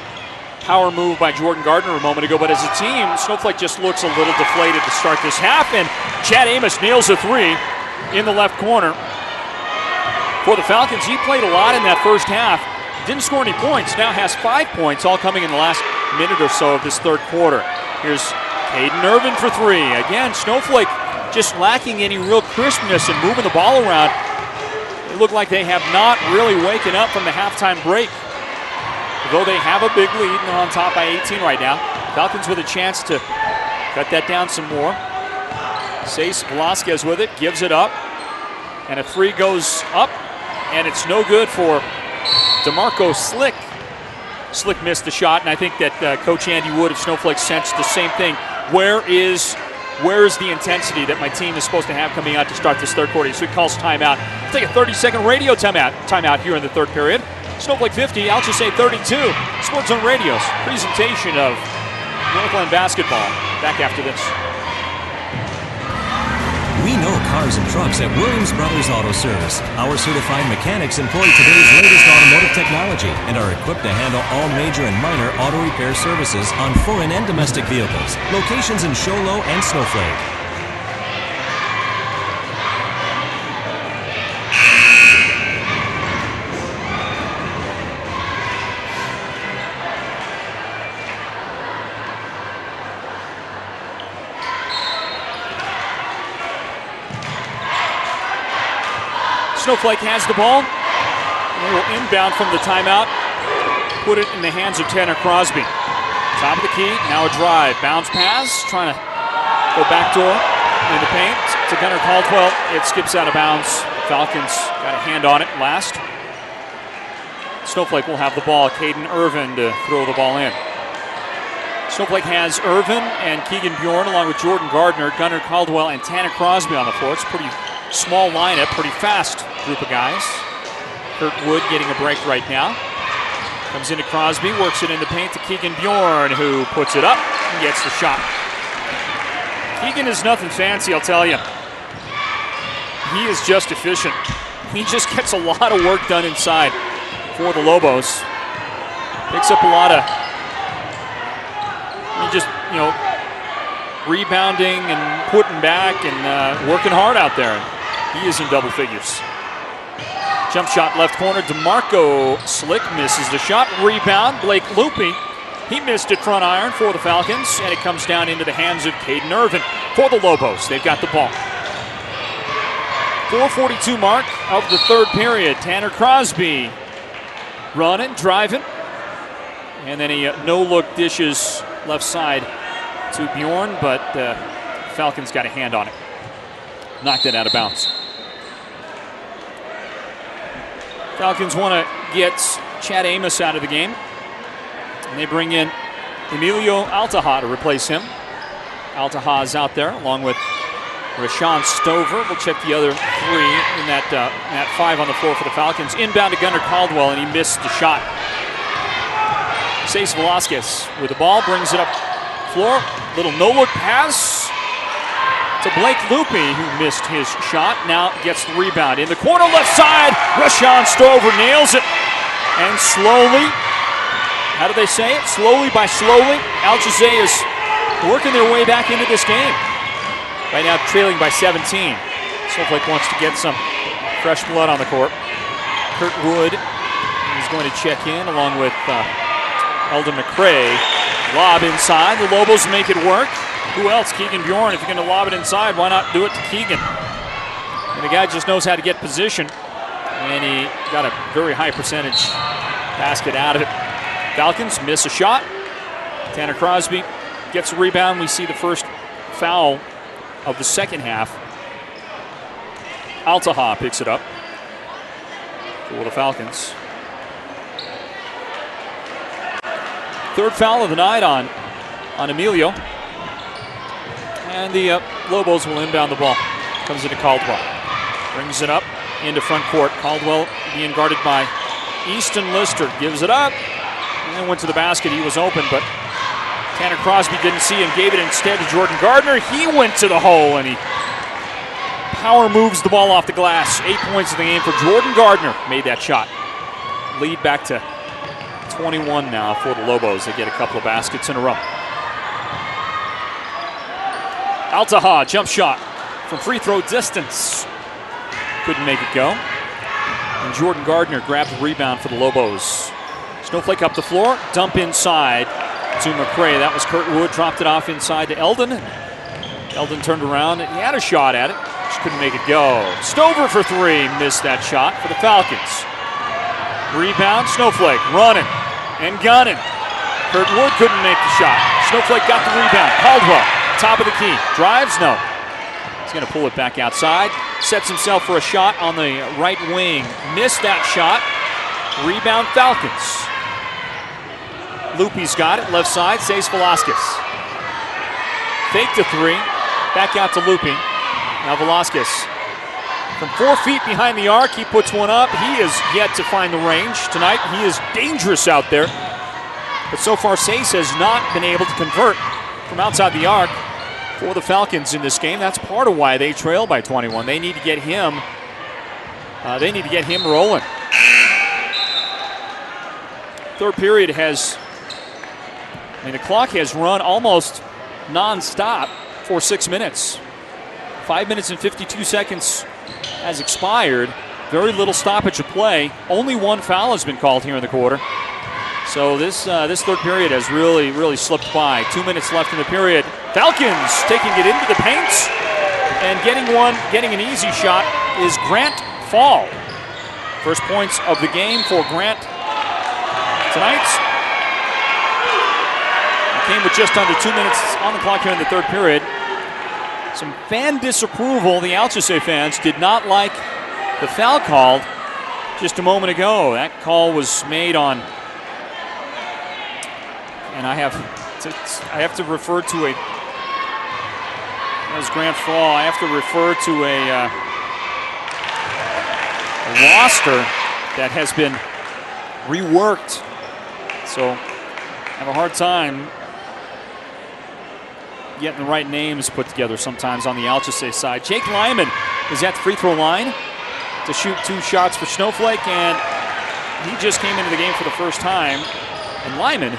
power move by Jordan Gardner a moment ago, but as a team, Snowflake just looks a little deflated to start this half, and Chad Amos nails a 3 in the left corner. For the Falcons, he played a lot in that first half. Didn't score any points, now has 5 points, all coming in the last minute or so of this third quarter. Here's Caden Irvin for 3. Again, Snowflake just lacking any real crispness and moving the ball around. They look like they have not really waken up from the halftime break. Though they have a big lead and they're on top by 18 right now. Falcons with a chance to cut that down some more. Sace Velasquez with it, gives it up. And a 3 goes up, and it's no good for DeMarco Slick. Slick missed the shot, and I think that Coach Andy Wood of Snowflake sensed the same thing. Where is the intensity that my team is supposed to have coming out to start this third quarter? So he calls timeout. We'll take a 30-second radio timeout here in the third period. Snowflake 50, Alchesay 32. Sports Zone Radio's presentation of Northland basketball. Back after this. We know cars and trucks at Williams Brothers Auto Service. Our certified mechanics employ today's latest automotive technology and are equipped to handle all major and minor auto repair services on foreign and domestic vehicles. Locations in Show Low and Snowflake. Snowflake has the ball. They will inbound from the timeout. Put it in the hands of Tanner Crosby. Top of the key, now a drive. Bounce pass, trying to go backdoor in the paint to Gunnar Caldwell. It skips out of bounds. Falcons got a hand on it last. Snowflake will have the ball. Caden Irvin to throw the ball in. Snowflake has Irvin and Keegan Bjorn along with Jordan Gardner, Gunnar Caldwell, and Tanner Crosby on the floor. It's pretty small lineup, pretty fast group of guys. Kurt Wood getting a break right now. Comes into Crosby, works it in the paint to Keegan Bjorn, who puts it up and gets the shot. Keegan is nothing fancy, I'll tell you. He is just efficient. He just gets a lot of work done inside for the Lobos. Picks up a lot of, rebounding and putting back and working hard out there. He is in double figures. Jump shot left corner. DeMarco Slick misses the shot. Rebound, Blake Loopy. He missed it front iron for the Falcons, and it comes down into the hands of Caden Irvin for the Lobos. They've got the ball. 4:42 mark of the third period. Tanner Crosby running, driving, and then he no-look dishes left side to Bjorn, but Falcons got a hand on it. Knocked it out of bounds. Falcons want to get Chad Amos out of the game. And they bring in Emilio Altaha to replace him. Altaha is out there along with Rashawn Stover. We'll check the other 3 in that 5 on the floor for the Falcons. Inbound to Gunnar Caldwell, and he missed the shot. Sace Velasquez with the ball, brings it up floor. Little no-look pass to Blake Loopy, who missed his shot. Now gets the rebound. In the corner left side, Rashawn Stover nails it. And slowly, how do they say it? Slowly by slowly, Alchesay is working their way back into this game. Right now trailing by 17. Snowflake wants to get some fresh blood on the court. Kurt Wood is going to check in along with Eldon McCray. Lob inside. The Lobos make it work. Who else? Keegan Bjorn. If you're going to lob it inside, why not do it to Keegan? And the guy just knows how to get position. And he got a very high percentage basket out of it. Falcons miss a shot. Tanner Crosby gets a rebound. We see the first foul of the second half. Alchesay picks it up for the Falcons. Third foul of the night on Emilio. And the Lobos will inbound the ball. Comes into Caldwell. Brings it up into front court. Caldwell being guarded by Easton Lister. Gives it up. And then went to the basket. He was open, but Tanner Crosby didn't see him. Gave it instead to Jordan Gardner. He went to the hole, and he power moves the ball off the glass. 8 points in the game for Jordan Gardner. Made that shot. Lead back to 21 now for the Lobos. They get a couple of baskets in a row. Alchesay, jump shot from free throw distance. Couldn't make it go. And Jordan Gardner grabbed the rebound for the Lobos. Snowflake up the floor, dump inside to McCray. That was Kurt Wood, dropped it off inside to Eldon. Eldon turned around, and he had a shot at it. Just couldn't make it go. Stover for three, missed that shot for the Falcons. Rebound, Snowflake running and gunning. Kurt Wood couldn't make the shot. Snowflake got the rebound. Caldwell, top of the key. Drives, no. He's going to pull it back outside. Sets himself for a shot on the right wing. Missed that shot. Rebound, Falcons. Loopy's got it, left side, saves Velasquez. Fake to three, back out to Loopy. Now Velasquez. From 4 feet behind the arc, he puts one up. He is yet to find the range tonight. He is dangerous out there. But so far, Sace has not been able to convert from outside the arc for the Falcons in this game. That's part of why they trail by 21. They need to get him. Rolling. Third period the clock has run almost non-stop for 6 minutes. 5 minutes and 52 seconds has expired. Very little stoppage of play. Only one foul has been called here in the quarter. So this third period has really slipped by. 2 minutes left in the period. Falcons taking it into the paint and getting an easy shot is Grant Fall. First points of the game for Grant tonight. Came with just under 2 minutes on the clock here in the third period. Some fan disapproval. The Alchesay fans did not like the foul called just a moment ago. That call was made on, and I have to refer to a, as Grant Fall, I have to refer to a roster that has been reworked. So I have a hard time getting the right names put together sometimes on the Alchesay side. Jake Lyman is at the free throw line to shoot 2 shots for Snowflake, and he just came into the game for the first time. And Lyman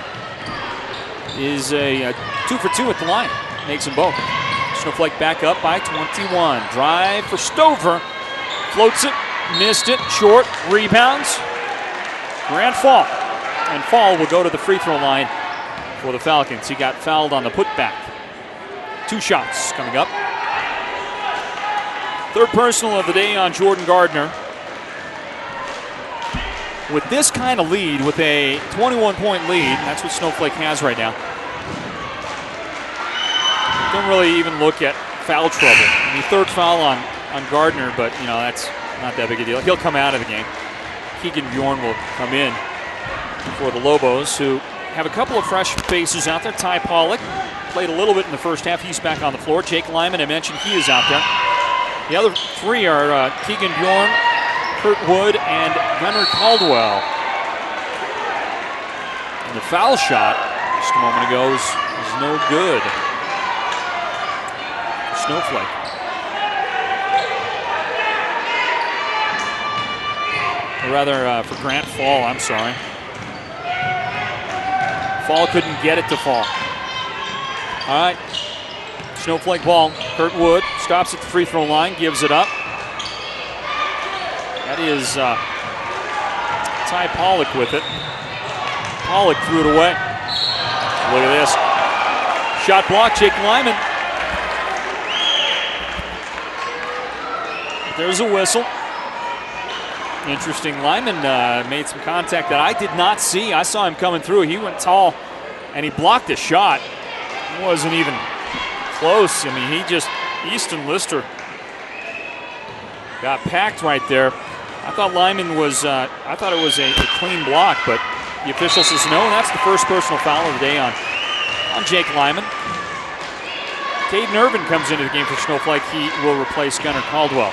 is a 2 for 2 at the line. Makes them both. Snowflake back up by 21. Drive for Stover. Floats it. Missed it. Short. Rebounds. Grant Fall. And Fall will go to the free throw line for the Falcons. He got fouled on the putback. 2 shots coming up. Third personal of the day on Jordan Gardner. With this kind of lead, with a 21-point lead, that's what Snowflake has right now. Don't really even look at foul trouble. Third foul on Gardner, but that's not that big a deal. He'll come out of the game. Keegan Bjorn will come in for the Lobos, who have a couple of fresh faces out there. Ty Pollock played a little bit in the first half. He's back on the floor. Jake Lyman, I mentioned, he is out there. The other 3 are Keegan Bjorn, Kurt Wood, and Gunnar Caldwell. And the foul shot just a moment ago was no good for Snowflake. Or rather, for Grant Fall, I'm sorry. Fall couldn't get it to fall. All right, Snowflake ball. Kurt Wood stops at the free throw line, gives it up. That is Ty Pollock with it. Pollock threw it away. Look at this. Shot block, Jake Lyman. There's a whistle. Interesting. Lyman made some contact that I did not see. I saw him coming through. He went tall, and he blocked a shot. It wasn't even close. I mean, Easton Lister got packed right there. I thought Lyman was, I thought it was a clean block, but the official says no, and that's the first personal foul of the day on Jake Lyman. Caden Irvin comes into the game for Snowflake. He will replace Gunnar Caldwell.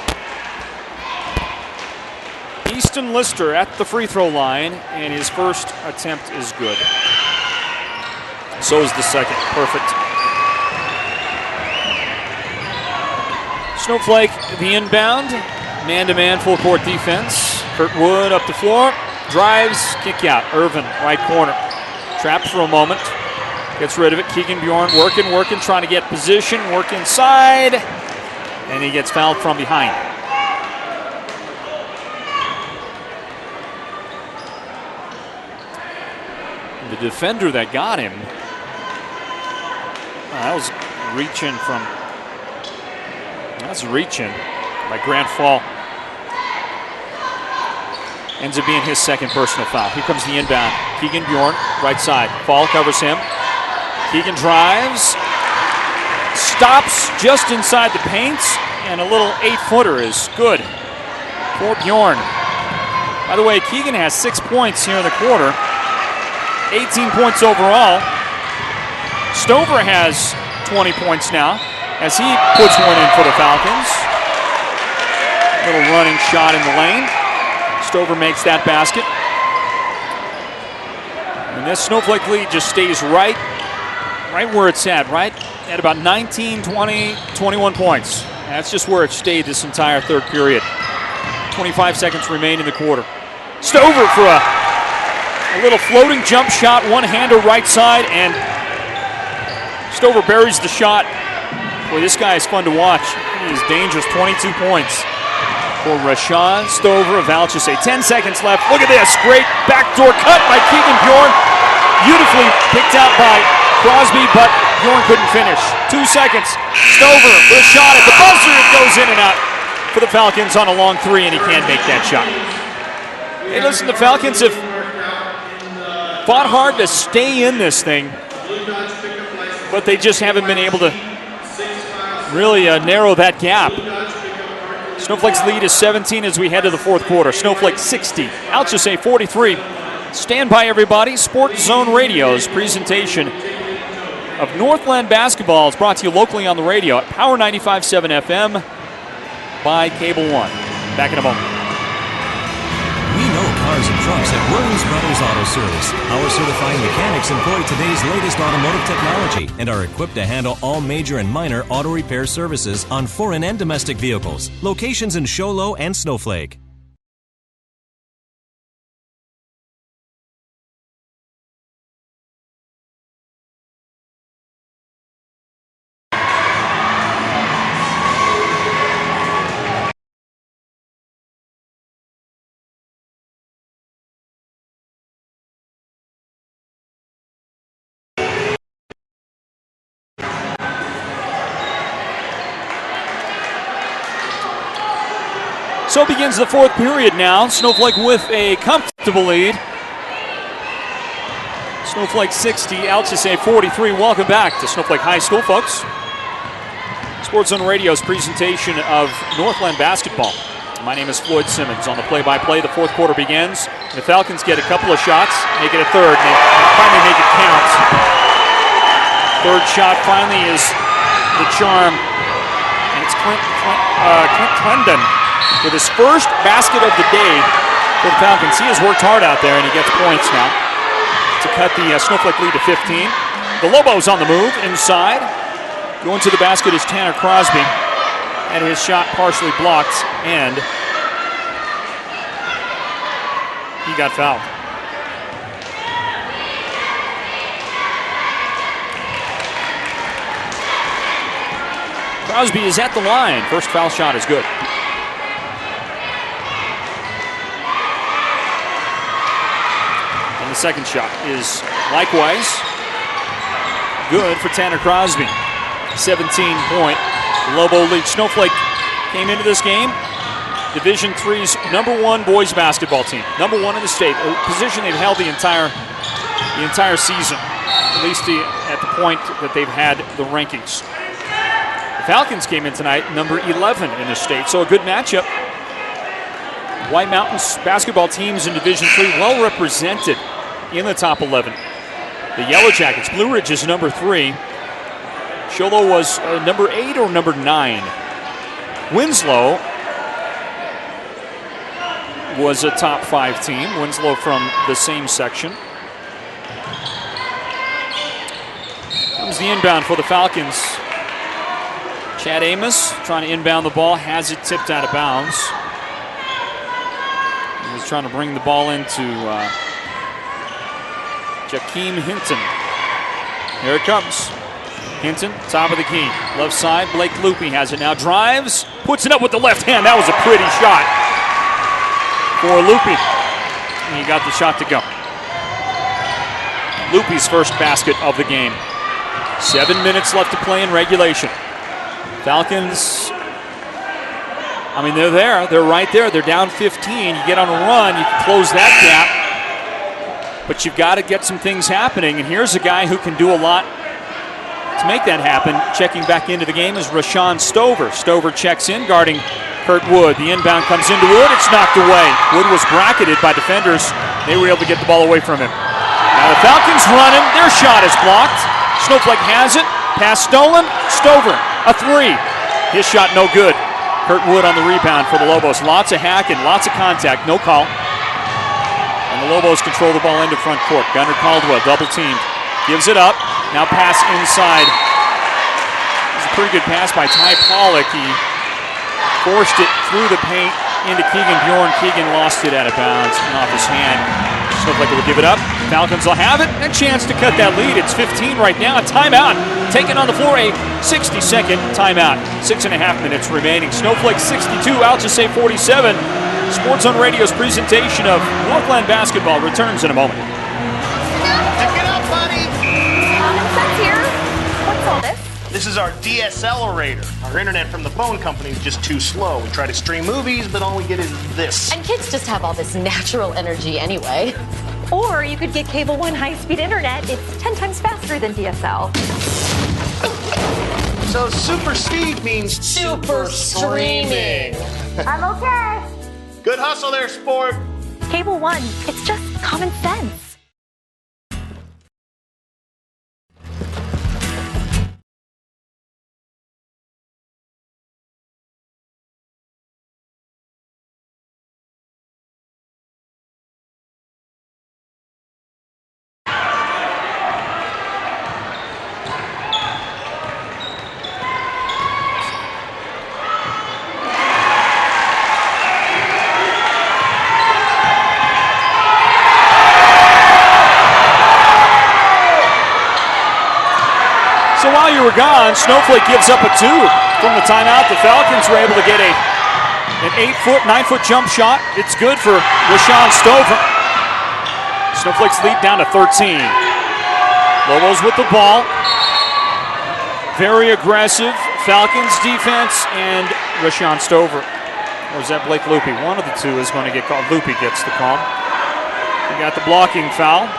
Easton Lister at the free throw line, and his first attempt is good. So is the second. Perfect. Snowflake, the inbound. Man-to-man full court defense. Kurt Wood up the floor. Drives, kick out. Irvin, right corner. Trapped for a moment. Gets rid of it. Keegan Bjorn working, trying to get position. Work inside. And he gets fouled from behind. The defender that got him, that was reaching by Grant Fall. Ends up being his second personal foul. Here comes the inbound. Keegan Bjorn, right side. Fall covers him. Keegan drives, stops just inside the paint, and a little 8-footer is good for Bjorn. By the way, Keegan has 6 points here in the quarter. 18 points overall. Stover has 20 points now as he puts one in for the Falcons. Little running shot in the lane. Stover makes that basket. And this Snowflake lead just stays right where it's at about 19, 20, 21 points. That's just where it stayed this entire third period. 25 seconds remain in the quarter. Stover for a little floating jump shot, one-hander right side, and Stover buries the shot. Boy, this guy is fun to watch. He is dangerous, 22 points for Rashawn Stover of Alchesay. 10 seconds left. Look at this, great backdoor cut by Keegan Bjorn. Beautifully picked out by Crosby, but Bjorn couldn't finish. 2 seconds. Stover with a shot at the buzzer. It goes in and out for the Falcons on a long three, and he can't make that shot. Hey, listen, the Falcons have fought hard to stay in this thing, but they just haven't been able to really narrow that gap. Snowflake's lead is 17 as we head to the fourth quarter. Snowflake 60, Alchesay 43. Stand by, everybody. Sports Zone Radio's presentation of Northland basketball is brought to you locally on the radio at Power 95.7 FM by Cable One. Back in a moment. We know cars and trucks at Williams Brothers Auto Service. Our certified mechanics employ today's latest automotive technology and are equipped to handle all major and minor auto repair services on foreign and domestic vehicles. Locations in Show Low and Snowflake. So begins the fourth period now. Snowflake with a comfortable lead. Snowflake 60, Alchesay 43. Welcome back to Snowflake High School, folks. Sports Zone Radio's presentation of Northland basketball. My name is Floyd Simmons. On the play-by-play, the fourth quarter begins. The Falcons get a couple of shots, make it a third, and they finally make it count. Third shot finally is the charm, and it's Clint Clendon with his first basket of the day for the Falcons. He has worked hard out there, and he gets points now to cut the Snowflake lead to 15. The Lobos on the move inside. Going to the basket is Tanner Crosby, and his shot partially blocked, and he got fouled. Crosby is at the line. First foul shot is good. second shot is likewise good for Tanner Crosby. 17-point Lobo lead. Snowflake came into this game Division III's #1 boys basketball team, #1 in the state, a position they've held the entire season, at least at the point that they've had the rankings. The Falcons came in tonight number 11 in the state, so a good matchup. White Mountains basketball teams in Division III well represented in the top 11. The Yellow Jackets, Blue Ridge is number 3. Sholo was number 8 or number 9. Winslow was a top 5 team. Winslow from the same section. Comes the inbound for the Falcons. Chad Amos trying to inbound the ball, has it tipped out of bounds. He was trying to bring the ball into Jakeem Hinton. Here it comes. Hinton, top of the key. Left side, Blake Loopy has it now. Drives, puts it up with the left hand. That was a pretty shot for Loopy. And he got the shot to go. Loopy's first basket of the game. 7 minutes left to play in regulation. Falcons, I mean, they're there. They're right there. They're down 15. You get on a run, you can close that gap. But you've got to get some things happening. And here's a guy who can do a lot to make that happen. Checking back into the game is Rashawn Stover. Stover checks in, guarding Kurt Wood. The inbound comes into Wood. It's knocked away. Wood was bracketed by defenders. They were able to get the ball away from him. Now the Falcons running. Their shot is blocked. Snowflake has it. Pass stolen. Stover, a 3. His shot no good. Kurt Wood on the rebound for the Lobos. Lots of hacking, lots of contact, no call. And the Lobos control the ball into front court. Gunnar Caldwell double teamed. Gives it up. Now pass inside. It's a pretty good pass by Ty Pollock. He forced it through the paint into Keegan Bjorn. Keegan lost it out of bounds and off his hand. Snowflake will give it up. Falcons will have it. A chance to cut that lead. It's 15 right now. A timeout. Taken on the floor. A 60-second timeout. 6.5 minutes remaining. Snowflake 62. Alchesay 47. Sports on Radio's presentation of Northland basketball returns in a moment. This is our decelerator. Our internet from the phone company is just too slow. We try to stream movies, but all we get is this. And kids just have all this natural energy anyway. Or you could get Cable One high-speed internet. It's 10 times faster than DSL. So super speed means super streaming. I'm okay. Good hustle there, sport. Cable One, it's just common sense. So while you were gone, Snowflake gives up a 2 from the timeout. The Falcons were able to get an 9-foot jump shot. It's good for Rashawn Stover. Snowflake's lead down to 13. Lobos with the ball. Very aggressive. Falcons defense and Rashawn Stover. Or is that Blake Loopy? One of the two is going to get called. Loopy gets the call. He got the blocking foul.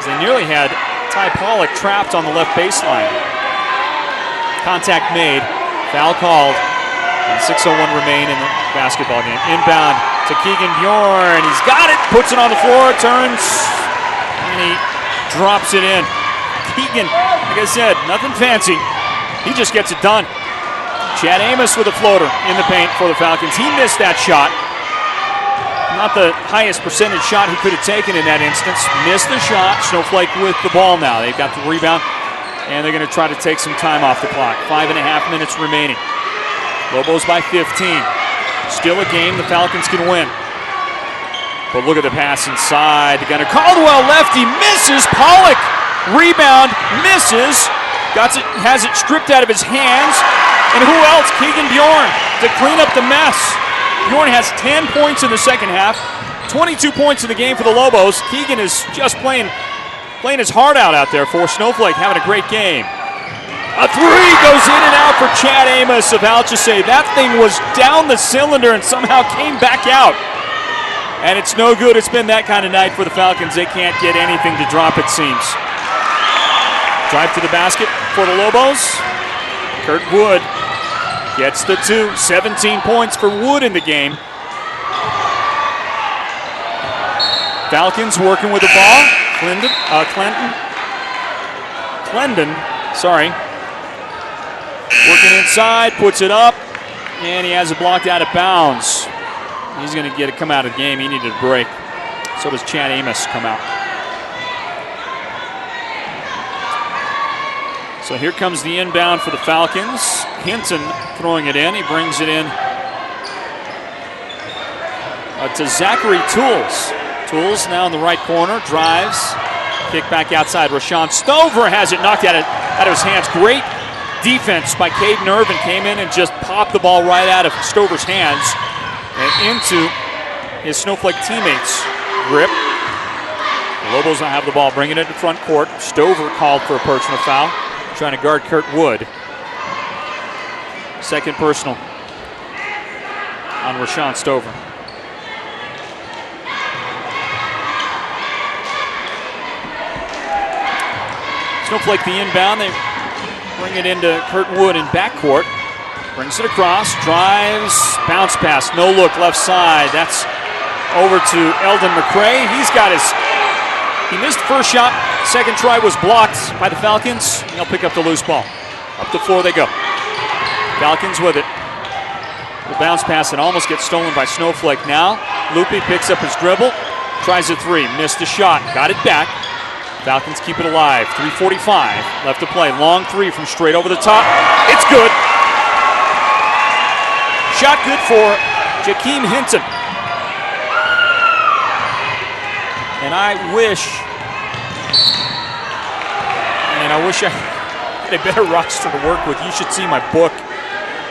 They nearly had Ty Pollock trapped on the left baseline. Contact made, foul called, and 6:01 remain in the basketball game. Inbound to Keegan Bjorn. He's got it, puts it on the floor, turns, and he drops it in. Keegan, like I said, nothing fancy. He just gets it done. Chad Amos with a floater in the paint for the Falcons. He missed that shot. Not the highest percentage shot he could have taken in that instance. Missed the shot. Snowflake with the ball now. They've got the rebound, and they're going to try to take some time off the clock. 5.5 minutes remaining. Lobos by 15. Still a game the Falcons can win. But look at the pass inside. Gunnar Caldwell lefty misses. Pollock rebound misses. Has it stripped out of his hands. And who else? Keegan Bjorn to clean up the mess. Bjorn has 10 points in the second half, 22 points in the game for the Lobos. Keegan is just playing his heart out there for Snowflake, having a great game. A three goes in and out for Chad Amos of Alchesay. That thing was down the cylinder and somehow came back out. And it's no good. It's been that kind of night for the Falcons. They can't get anything to drop, it seems. Drive to the basket for the Lobos. Kurt Wood gets the 2. 17 points for Wood in the game. Falcons working with the ball. Clendon, working inside, puts it up, and he has it blocked out of bounds. He's going to come out of the game. He needed a break. So does Chad Amos come out. So here comes the inbound for the Falcons. Hinton throwing it in. He brings it in to Zachary Tools. Tools now in the right corner, drives, kick back outside. Rashawn Stover has it knocked out of his hands. Great defense by Caden Irvin. Came in and just popped the ball right out of Stover's hands and into his Snowflake teammates' grip. The Lobos don't have the ball, bringing it to front court. Stover called for a personal foul, trying to guard Kurt Wood. Second personal on Rashawn Stover. Snowflake the inbound. They bring it into Kurt Wood in backcourt. Brings it across, drives, bounce pass, no look, left side. That's over to Eldon McCray. He missed the first shot. Second try was blocked by the Falcons. They'll pick up the loose ball. Up the floor they go. Falcons with it. The bounce pass and almost gets stolen by Snowflake now. Loopy picks up his dribble, tries a three, missed a shot, got it back. Falcons keep it alive. 3:45 left to play. Long three from straight over the top. It's good. Shot good for Jakeem Hinton. And I wish I had a better roster to work with. You should see my book.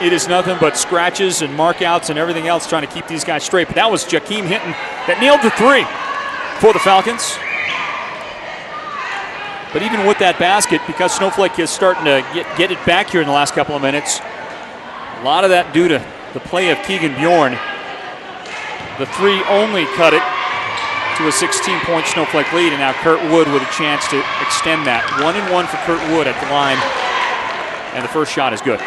It is nothing but scratches and markouts and everything else trying to keep these guys straight. But that was Jakeem Hinton that nailed the three for the Falcons. But even with that basket, because Snowflake is starting to get it back here in the last couple of minutes, a lot of that due to the play of Keegan Bjorn. The three only cut it to a 16-point Snowflake lead, and now Kurt Wood with a chance to extend that. 1-1 for Kurt Wood at the line, and the first shot is good.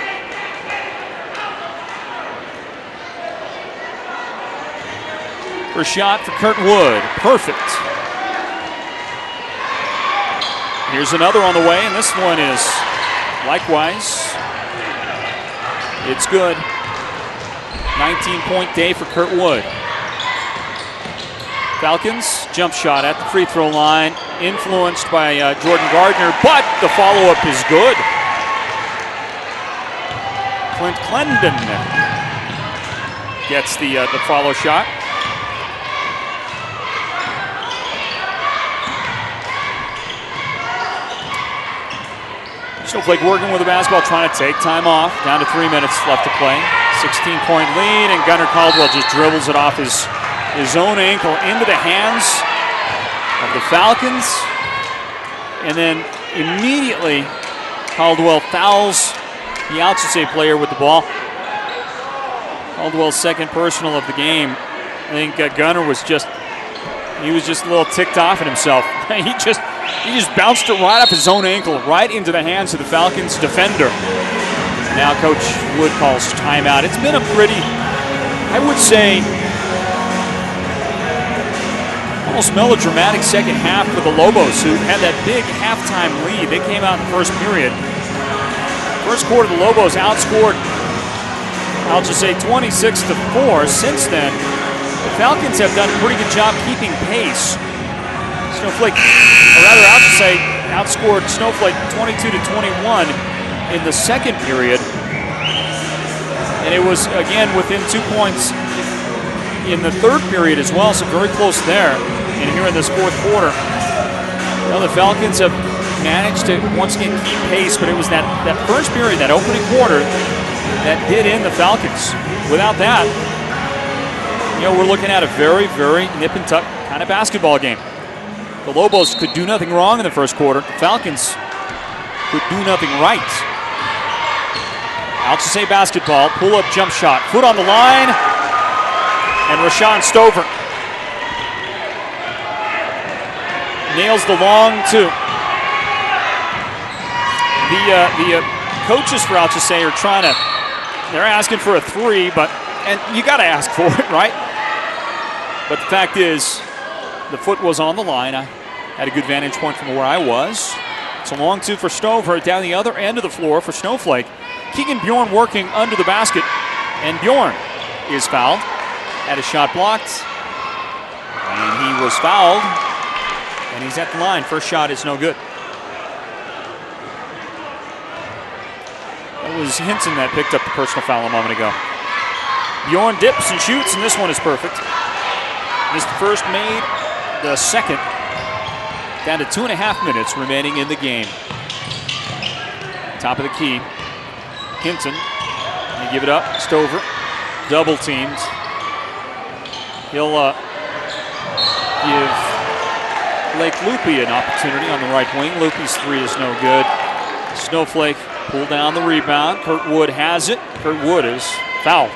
First shot for Kurt Wood, perfect. Here's another on the way, and this one is likewise. It's good. 19-point day for Kurt Wood. Falcons, jump shot at the free throw line, influenced by Jordan Gardner, but the follow-up is good. Clint Clendon gets the follow shot. Snowflake working with the basketball, trying to take time off. Down to 3 minutes left to play. 16-point lead, and Gunnar Caldwell just dribbles it off his own ankle into the hands of the Falcons. And then immediately, Caldwell fouls the Alchesay player with the ball. Caldwell's second personal of the game. I think Gunnar was just a little ticked off at himself. He just bounced it right off his own ankle, right into the hands of the Falcons defender. Now Coach Wood calls timeout. It's been a pretty, I would say, almost melodramatic second half for the Lobos, who had that big halftime lead. They came out in the first period. First quarter, the Lobos outscored Alchesay 26-4. Since then, the Falcons have done a pretty good job keeping pace. Snowflake, or rather Alchesay, outscored Snowflake 22-21 in the second period. And it was, again, within 2 points in the third period as well, so very close there. And here in this fourth quarter, the Falcons have managed to once again keep pace, but it was that first period, that opening quarter, that did in the Falcons. Without that, we're looking at a very, very nip and tuck kind of basketball game. The Lobos could do nothing wrong in the first quarter. The Falcons could do nothing right. Alchesay basketball, pull-up jump shot, foot on the line, and Rashawn Stover nails the long two. The coaches for Alchesay are they're asking for a three, and you got to ask for it, right? But the fact is, the foot was on the line. I had a good vantage point from where I was. It's a long two for Stover down the other end of the floor for Snowflake. Keegan Bjorn working under the basket, and Bjorn is fouled. Had his shot blocked, and he was fouled, and he's at the line. First shot is no good. It was Hinton that picked up the personal foul a moment ago. Bjorn dips and shoots, and this one is perfect. Missed the first, made the second. Down to 2.5 minutes remaining in the game. Top of the key. Hinton. They give it up. Stover. Double teamed. He'll give Blake Loopy an opportunity on the right wing. Loopy's three is no good. Snowflake pull down the rebound. Kurt Wood has it. Kurt Wood is fouled.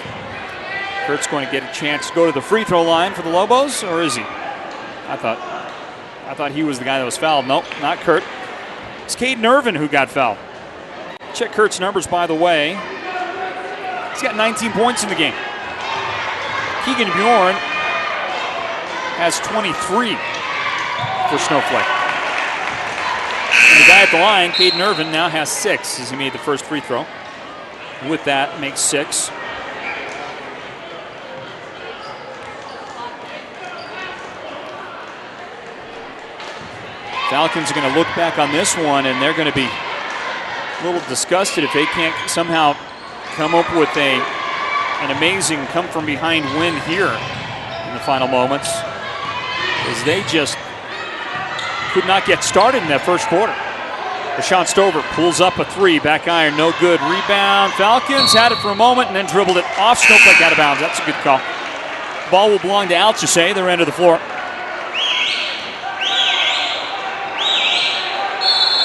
Kurt's going to get a chance to go to the free throw line for the Lobos, or is he? I thought he was the guy that was fouled. Nope, not Kurt. It's Caden Irvin who got fouled. Check Kurt's numbers, by the way. He's got 19 points in the game. Keegan Bjorn has 23 for Snowflake. And the guy at the line, Caden Irvin, now has 6 as he made the first free throw. With that, makes 6. Falcons are going to look back on this one, and they're going to be a little disgusted if they can't somehow come up with an amazing come-from-behind win here in the final moments, as they just could not get started in that first quarter. Rashawn Stover pulls up a three, back iron, no good. Rebound, Falcons had it for a moment and then dribbled it off Snowflake out of bounds. That's a good call. Ball will belong to Alchesay, their end of the floor.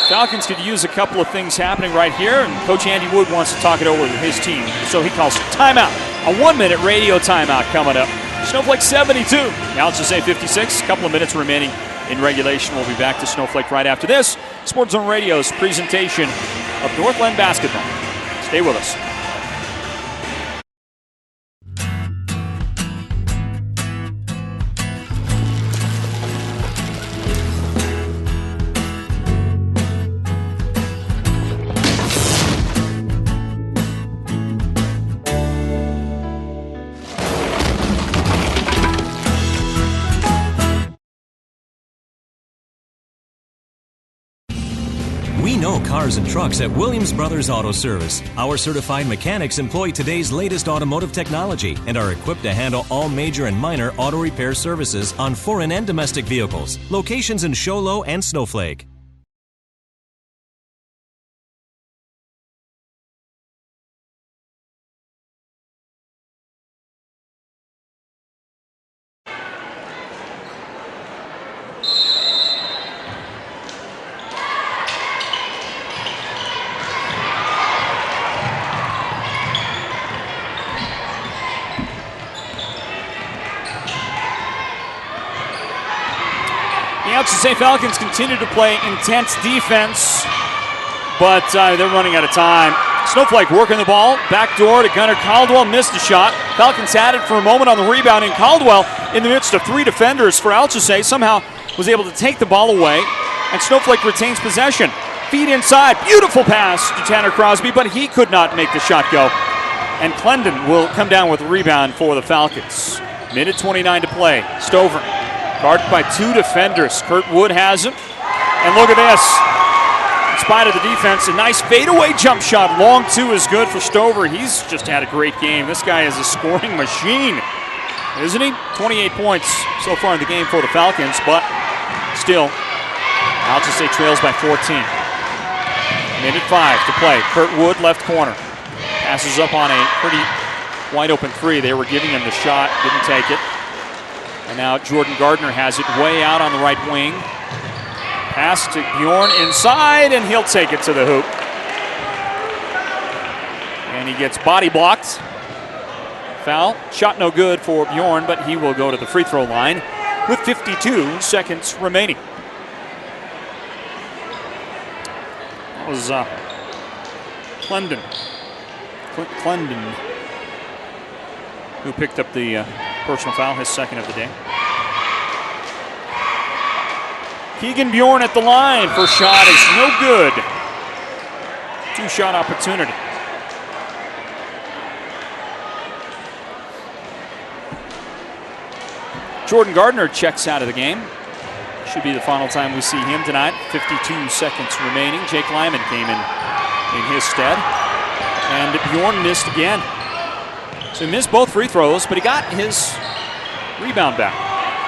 Falcons could use a couple of things happening right here, and Coach Andy Wood wants to talk it over with his team. So he calls timeout. A 1-minute radio timeout coming up. Snowflake 72, Alchesay 56. A couple of minutes remaining in regulation. We'll be back to Snowflake right after this. Sports Zone Radio's presentation of Northland basketball. Stay with us. We know cars and trucks at Williams Brothers Auto Service. Our certified mechanics employ today's latest automotive technology and are equipped to handle all major and minor auto repair services on foreign and domestic vehicles. Locations in Show Low and Snowflake. The Alchesay Falcons continue to play intense defense, but they're running out of time. Snowflake working the ball, backdoor to Gunnar Caldwell, missed a shot. Falcons had it for a moment on the rebound, and Caldwell, in the midst of 3 defenders for Alchesay, somehow was able to take the ball away, and Snowflake retains possession. Feed inside, beautiful pass to Tanner Crosby, but he could not make the shot go. And Clendon will come down with a rebound for the Falcons. Minute 29 to play. Stover guarded by 2 defenders. Kurt Wood has him. And look at this. In spite of the defense, a nice fadeaway jump shot. Long 2 is good for Stover. He's just had a great game. This guy is a scoring machine, isn't he? 28 points so far in the game for the Falcons, but still, Alchesay trails by 14. Minute 5 to play. Kurt Wood, left corner. Passes up on a pretty wide open three. They were giving him the shot, didn't take it. And now Jordan Gardner has it way out on the right wing. Pass to Bjorn inside, and he'll take it to the hoop. And he gets body blocked. Foul. Shot no good for Bjorn, but he will go to the free throw line with 52 seconds remaining. That was Clendon, who picked up the personal foul, his second of the day. Keegan Bjorn at the line. First shot is no good. Two-shot opportunity. Jordan Gardner checks out of the game. Should be the final time we see him tonight. 52 seconds remaining. Jake Lyman came in his stead. And Bjorn missed again. So he missed both free throws, but he got his rebound back.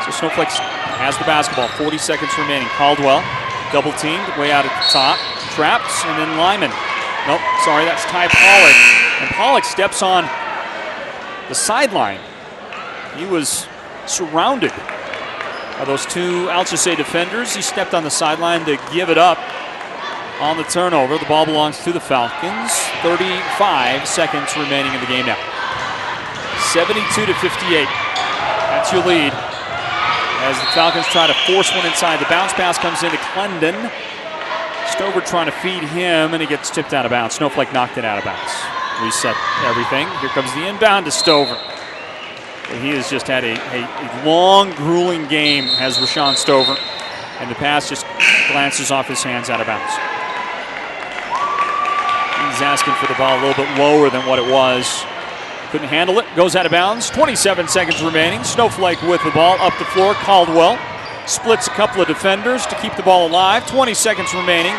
So Snowflake has the basketball. 40 seconds remaining. Caldwell double teamed way out at the top. Traps, and then Lyman. Nope, sorry, that's Ty Pollock. And Pollock steps on the sideline. He was surrounded by those two Alchesay defenders. He stepped on the sideline to give it up on the turnover. The ball belongs to the Falcons. 35 seconds remaining in the game now. 72-58. That's your lead. As the Falcons try to force one inside. The bounce pass comes into Clendon. Stover trying to feed him, and he gets tipped out of bounds. Snowflake knocked it out of bounds. Reset everything. Here comes the inbound to Stover. He has just had a long, grueling game, has Rashawn Stover. And the pass just glances off his hands out of bounds. He's asking for the ball a little bit lower than what it was. Couldn't handle it. Goes out of bounds. 27 seconds remaining. Snowflake with the ball up the floor. Caldwell splits a couple of defenders to keep the ball alive. 20 seconds remaining.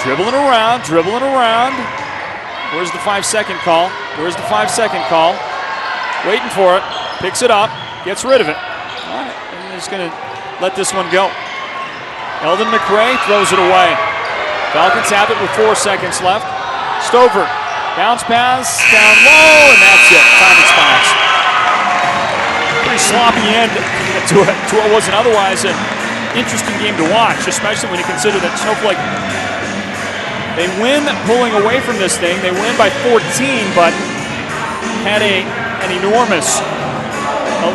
Dribbling around. Where's the 5-second call? Waiting for it. Picks it up. Gets rid of it. All right. And he's going to let this one go. Eldon McRae throws it away. Falcons have it with 4 seconds left. Stover. Bounce pass down low, and that's it. Time expires. Pretty sloppy end to what was an otherwise an interesting game to watch, especially when you consider that Snowflake, they win pulling away from this thing. They win by 14, but had an enormous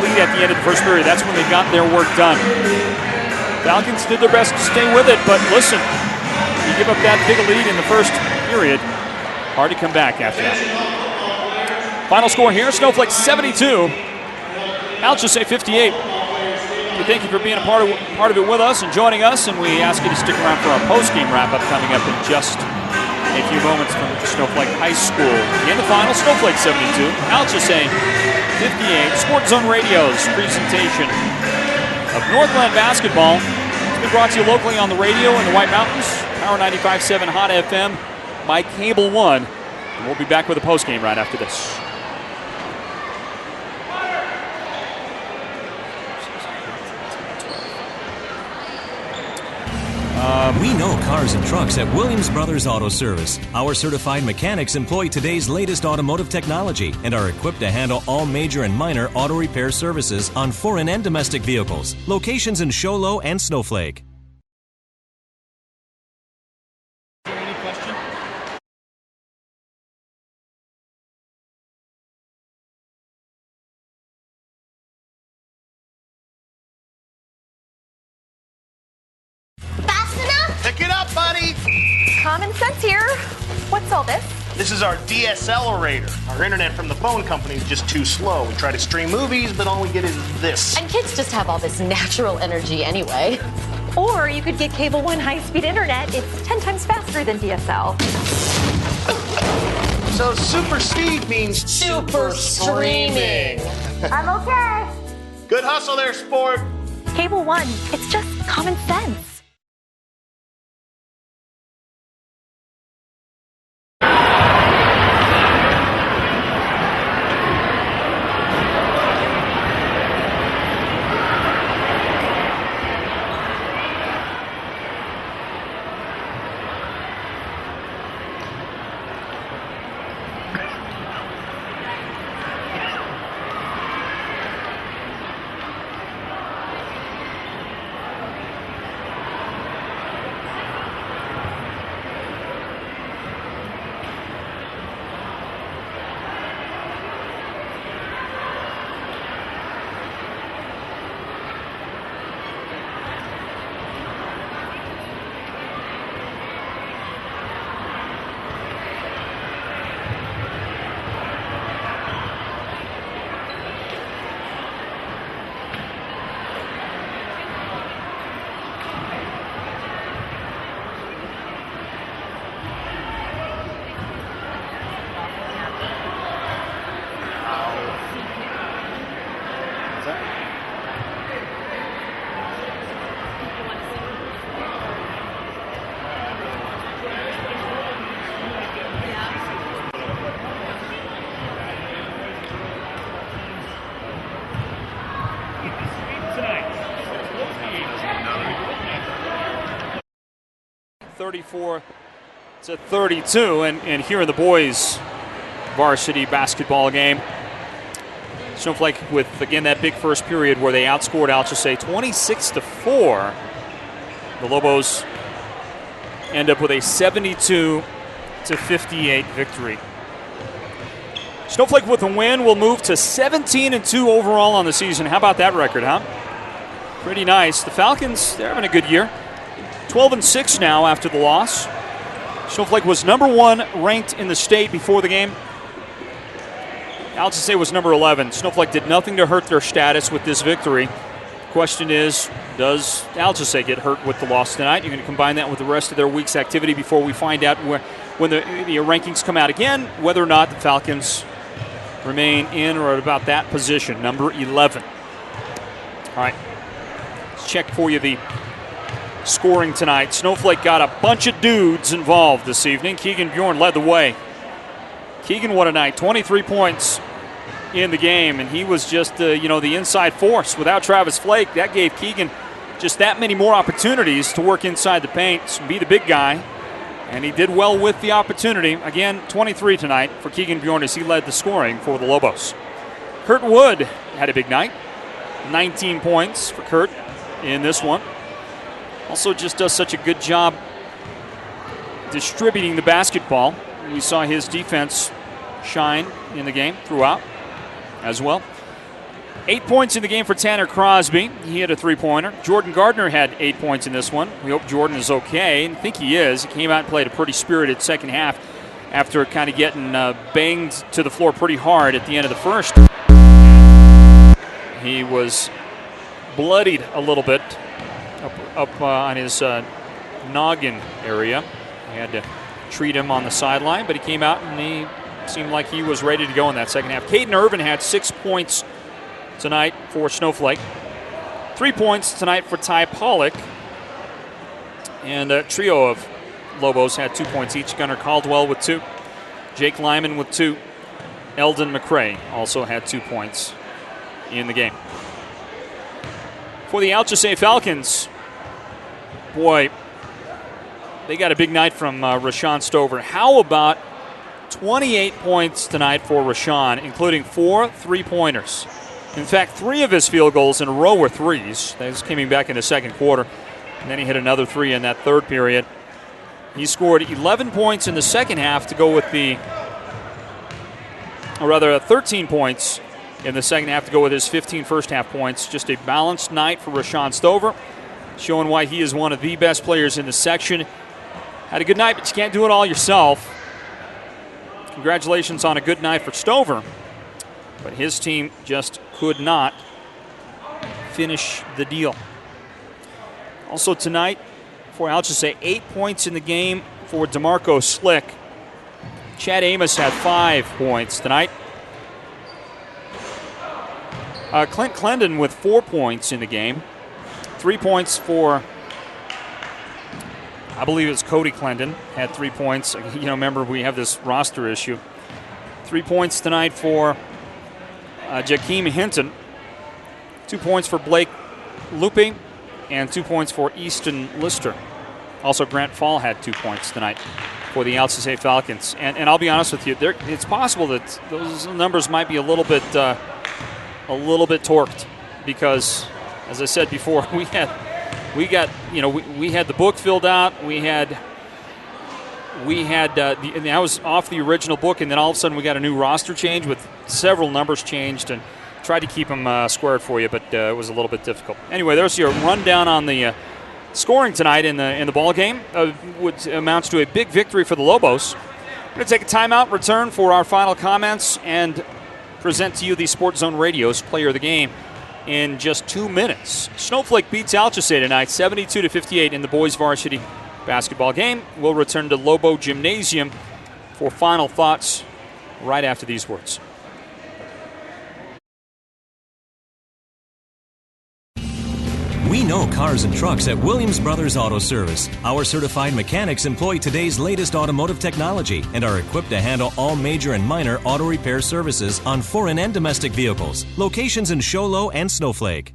lead at the end of the first period. That's when they got their work done. Falcons did their best to stay with it, but listen, you give up that big a lead in the first period, hard to come back after that. Final score here, Snowflake 72, Alchesay 58. We thank you for being a part of it with us and joining us, and we ask you to stick around for our post-game wrap-up coming up in just a few moments from Snowflake High School. In the final, Snowflake 72, Alchesay 58. Sports Zone Radio's presentation of Northland basketball. It's been brought to you locally on the radio in the White Mountains, Power 95.7 Hot FM, by Cable One. And we'll be back with a postgame right after this. We know cars and trucks at Williams Brothers Auto Service. Our certified mechanics employ today's latest automotive technology and are equipped to handle all major and minor auto repair services on foreign and domestic vehicles. Locations in Show Low and Snowflake. Any question? Pick it up, buddy. Common sense here. What's all this? This is our DSLerator. Our internet from the phone company is just too slow. We try to stream movies, but all we get is this. And kids just have all this natural energy anyway. Or you could get Cable One high-speed internet. It's 10 times faster than DSL. So super speed means Super streaming. I'm okay. good hustle there, sport. Cable One, it's just common sense. 34-32. And here in the boys' varsity basketball game, Snowflake with, again, that big first period where they outscored Alchesay 26-4. The Lobos end up with a 72-58 victory. Snowflake with a win will move to 17-2 overall on the season. How about that record, huh? Pretty nice. The Falcons, they're having a good year. 12-6 now after the loss. Snowflake was number 1 ranked in the state before the game. Alchesay was number 11. Snowflake did nothing to hurt their status with this victory. Question is, does Alchesay get hurt with the loss tonight? You're going to combine that with the rest of their week's activity before we find out when the rankings come out again, whether or not the Falcons remain in or at about that position, number 11. All right, let's check for you the scoring tonight. Snowflake got a bunch of dudes involved this evening. Keegan Bjorn led the way. Keegan, what a night. 23 points in the game, and he was just the inside force. Without Travis Flake, that gave Keegan just that many more opportunities to work inside the paint and be the big guy, and he did well with the opportunity. Again, 23 tonight for Keegan Bjorn as he led the scoring for the Lobos. Kurt Wood had a big night. 19 points for Kurt in this one. Also just does such a good job distributing the basketball. We saw his defense shine in the game throughout as well. 8 points in the game for Tanner Crosby. He had a three-pointer. Jordan Gardner had 8 points in this one. We hope Jordan is okay, and I think he is. He came out and played a pretty spirited second half after kind of getting banged to the floor pretty hard at the end of the first. He was bloodied a little bit up on his noggin area. He had to treat him on the sideline, but he came out and he seemed like he was ready to go in that second half. Caden Irvin had 6 points tonight for Snowflake. 3 points tonight for Ty Pollock. And a trio of Lobos had 2 points each. Gunnar Caldwell with 2. Jake Lyman with 2. Eldon McCrae also had 2 points in the game. For the Alchesay Falcons, boy, they got a big night from Rashawn Stover. How about 28 points tonight for Rashawn, including 4 3-pointers. In fact, 3 of his field goals in a row were threes. That was coming back in the second quarter. And then he hit another 3 in that third period. He scored 11 points in the second half to go with 13 points in the second half to go with his 15 first half points. Just a balanced night for Rashawn Stover, showing why he is one of the best players in the section. Had a good night, but you can't do it all yourself. Congratulations on a good night for Stover, but his team just could not finish the deal. Also tonight for Alchesay, 8 points in the game for DeMarco Slick. Chad Amos had 5 points tonight. Clint Clendon with 4 points in the game. 3 points for, I believe it's Cody Clendon, had 3 points. Remember we have this roster issue. 3 points tonight for Jakeem Hinton. 2 points for Blake Lupe, and 2 points for Easton Lister. Also, Grant Fall had 2 points tonight for the Alchesay Falcons. And I'll be honest with you, it's possible that those numbers might be a little bit torqued because, as I said before, we had the book filled out. And I was off the original book, and then all of a sudden we got a new roster change with several numbers changed, and tried to keep them squared for you, but it was a little bit difficult. Anyway, there's your rundown on the scoring tonight in the ball game. Which amounts to a big victory for the Lobos. We're going to take a timeout, return for our final comments, and present to you the Sports Zone Radio's Player of the Game in just 2 minutes. Snowflake beats Alchesay tonight, 72-58 in the boys varsity basketball game. We'll return to Lobo Gymnasium for final thoughts right after these words. We know cars and trucks at Williams Brothers Auto Service. Our certified mechanics employ today's latest automotive technology and are equipped to handle all major and minor auto repair services on foreign and domestic vehicles. Locations in Show Low and Snowflake.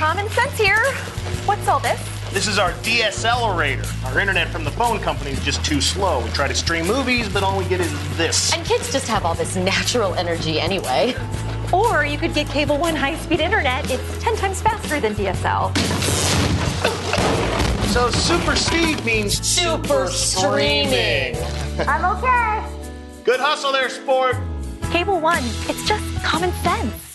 Common sense here. What's all this? This is our DSLerator. Our internet from the phone company is just too slow. We try to stream movies, but all we get is this. And kids just have all this natural energy anyway. Or you could get Cable One high-speed internet. It's 10 times faster than DSL. So super speed means Super streaming. I'm okay. good hustle there, sport. Cable One, it's just common sense.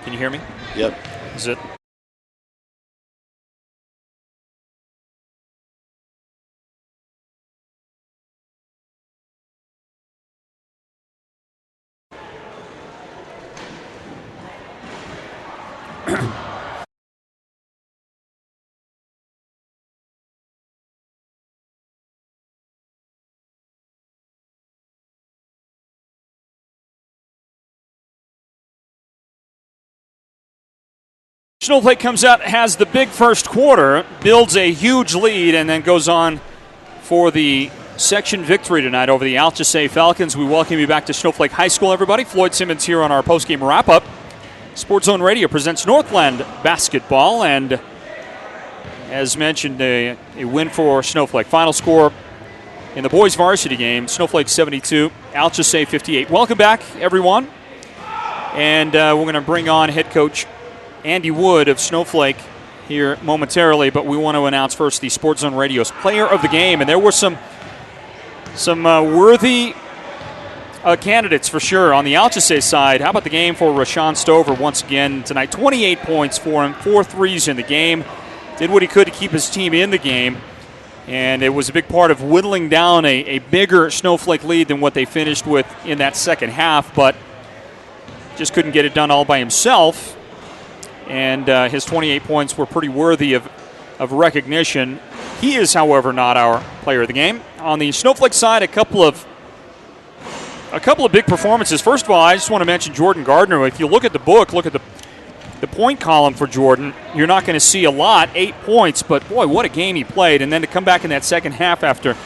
Can you hear me? Yep. Is it? Snowflake comes out, has the big first quarter, builds a huge lead, and then goes on for the section victory tonight over the Alchesay Falcons. We welcome you back to Snowflake High School, everybody. Floyd Simmons here on our postgame wrap-up. Sports Zone Radio presents Northland Basketball, and as mentioned, a win for Snowflake. Final score in the boys varsity game, Snowflake 72, Alchesay 58. Welcome back, everyone. And we're going to bring on head coach Andy Wood of Snowflake here momentarily, but we want to announce first the Sports Zone Radio's player of the game, and there were some worthy candidates for sure on the Alchesay side. How about the game for Rashawn Stover once again tonight? 28 points for him, 4 threes in the game. Did what he could to keep his team in the game, and it was a big part of whittling down a bigger Snowflake lead than what they finished with in that second half, but just couldn't get it done all by himself. And his 28 points were pretty worthy of recognition. He is, however, not our player of the game. On the Snowflake side, a couple of big performances. First of all, I just want to mention Jordan Gardner. If you look at the book, look at the point column for Jordan, you're not going to see a lot, 8 points, but boy, what a game he played. And then to come back in that second half after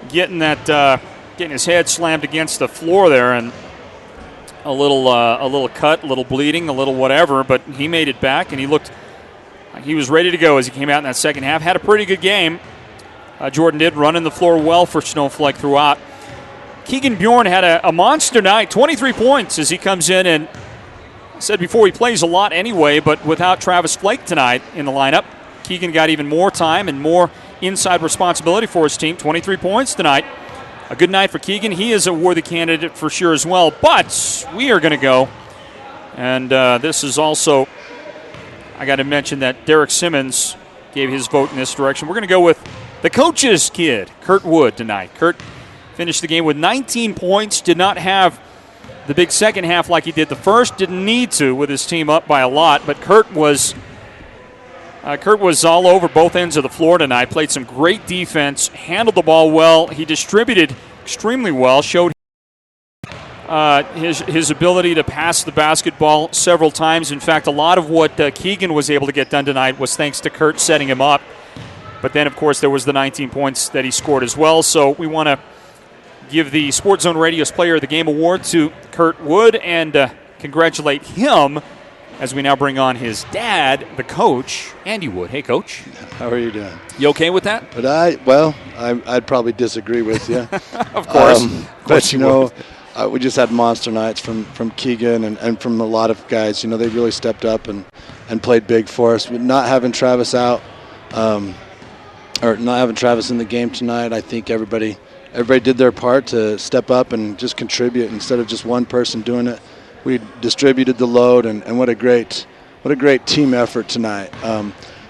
getting his head slammed against the floor there, and a little cut, a little bleeding, a little whatever, but he made it back, and he looked like he was ready to go as he came out in that second half. Had a pretty good game. Jordan did, running the floor well for Snowflake throughout. Keegan Bjorn had a monster night, 23 points as he comes in, and I said before, he plays a lot anyway, but without Travis Flake tonight in the lineup, Keegan got even more time and more inside responsibility for his team. 23 points tonight. A good night for Keegan. He is a worthy candidate for sure as well. But we are going to go, and this is also, I got to mention that Derek Simmons gave his vote in this direction. We're going to go with the coach's kid, Kurt Wood, tonight. Kurt finished the game with 19 points, did not have the big second half like he did the first, didn't need to with his team up by a lot, but Kurt was all over both ends of the floor tonight, played some great defense, handled the ball well. He distributed extremely well, showed his ability to pass the basketball several times. In fact, a lot of what Keegan was able to get done tonight was thanks to Kurt setting him up. But then, of course, there was the 19 points that he scored as well. So we want to give the Sports Zone Radio's Player of the Game award to Kurt Wood and congratulate him as we now bring on his dad, the coach, Andy Wood. Hey, Coach. How are you doing? You okay with that? But I'd probably disagree with you. Of course. But, you know, we just had monster nights from Keegan and from a lot of guys. You know, they really stepped up and played big for us. With not having Travis out, or not having Travis in the game tonight, I think everybody did their part to step up and just contribute instead of just one person doing it. We distributed the load, and what a great team effort tonight.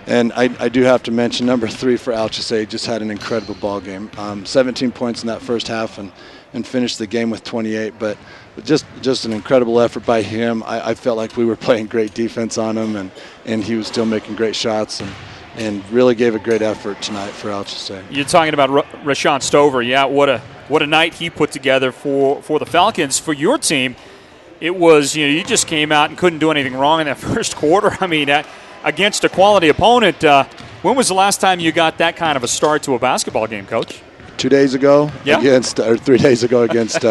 And I do have to mention number 3 for Alchesay just had an incredible ball game. 17 points in that first half and finished the game with 28. But just an incredible effort by him. I felt like we were playing great defense on him, and he was still making great shots and really gave a great effort tonight for Alchesay. You're talking about Rashawn Stover. Yeah, what a night he put together for the Falcons. For your team, it was, you just came out and couldn't do anything wrong in that first quarter. I mean, against a quality opponent, when was the last time you got that kind of a start to a basketball game, Coach? 2 days ago, yeah. or 3 days ago against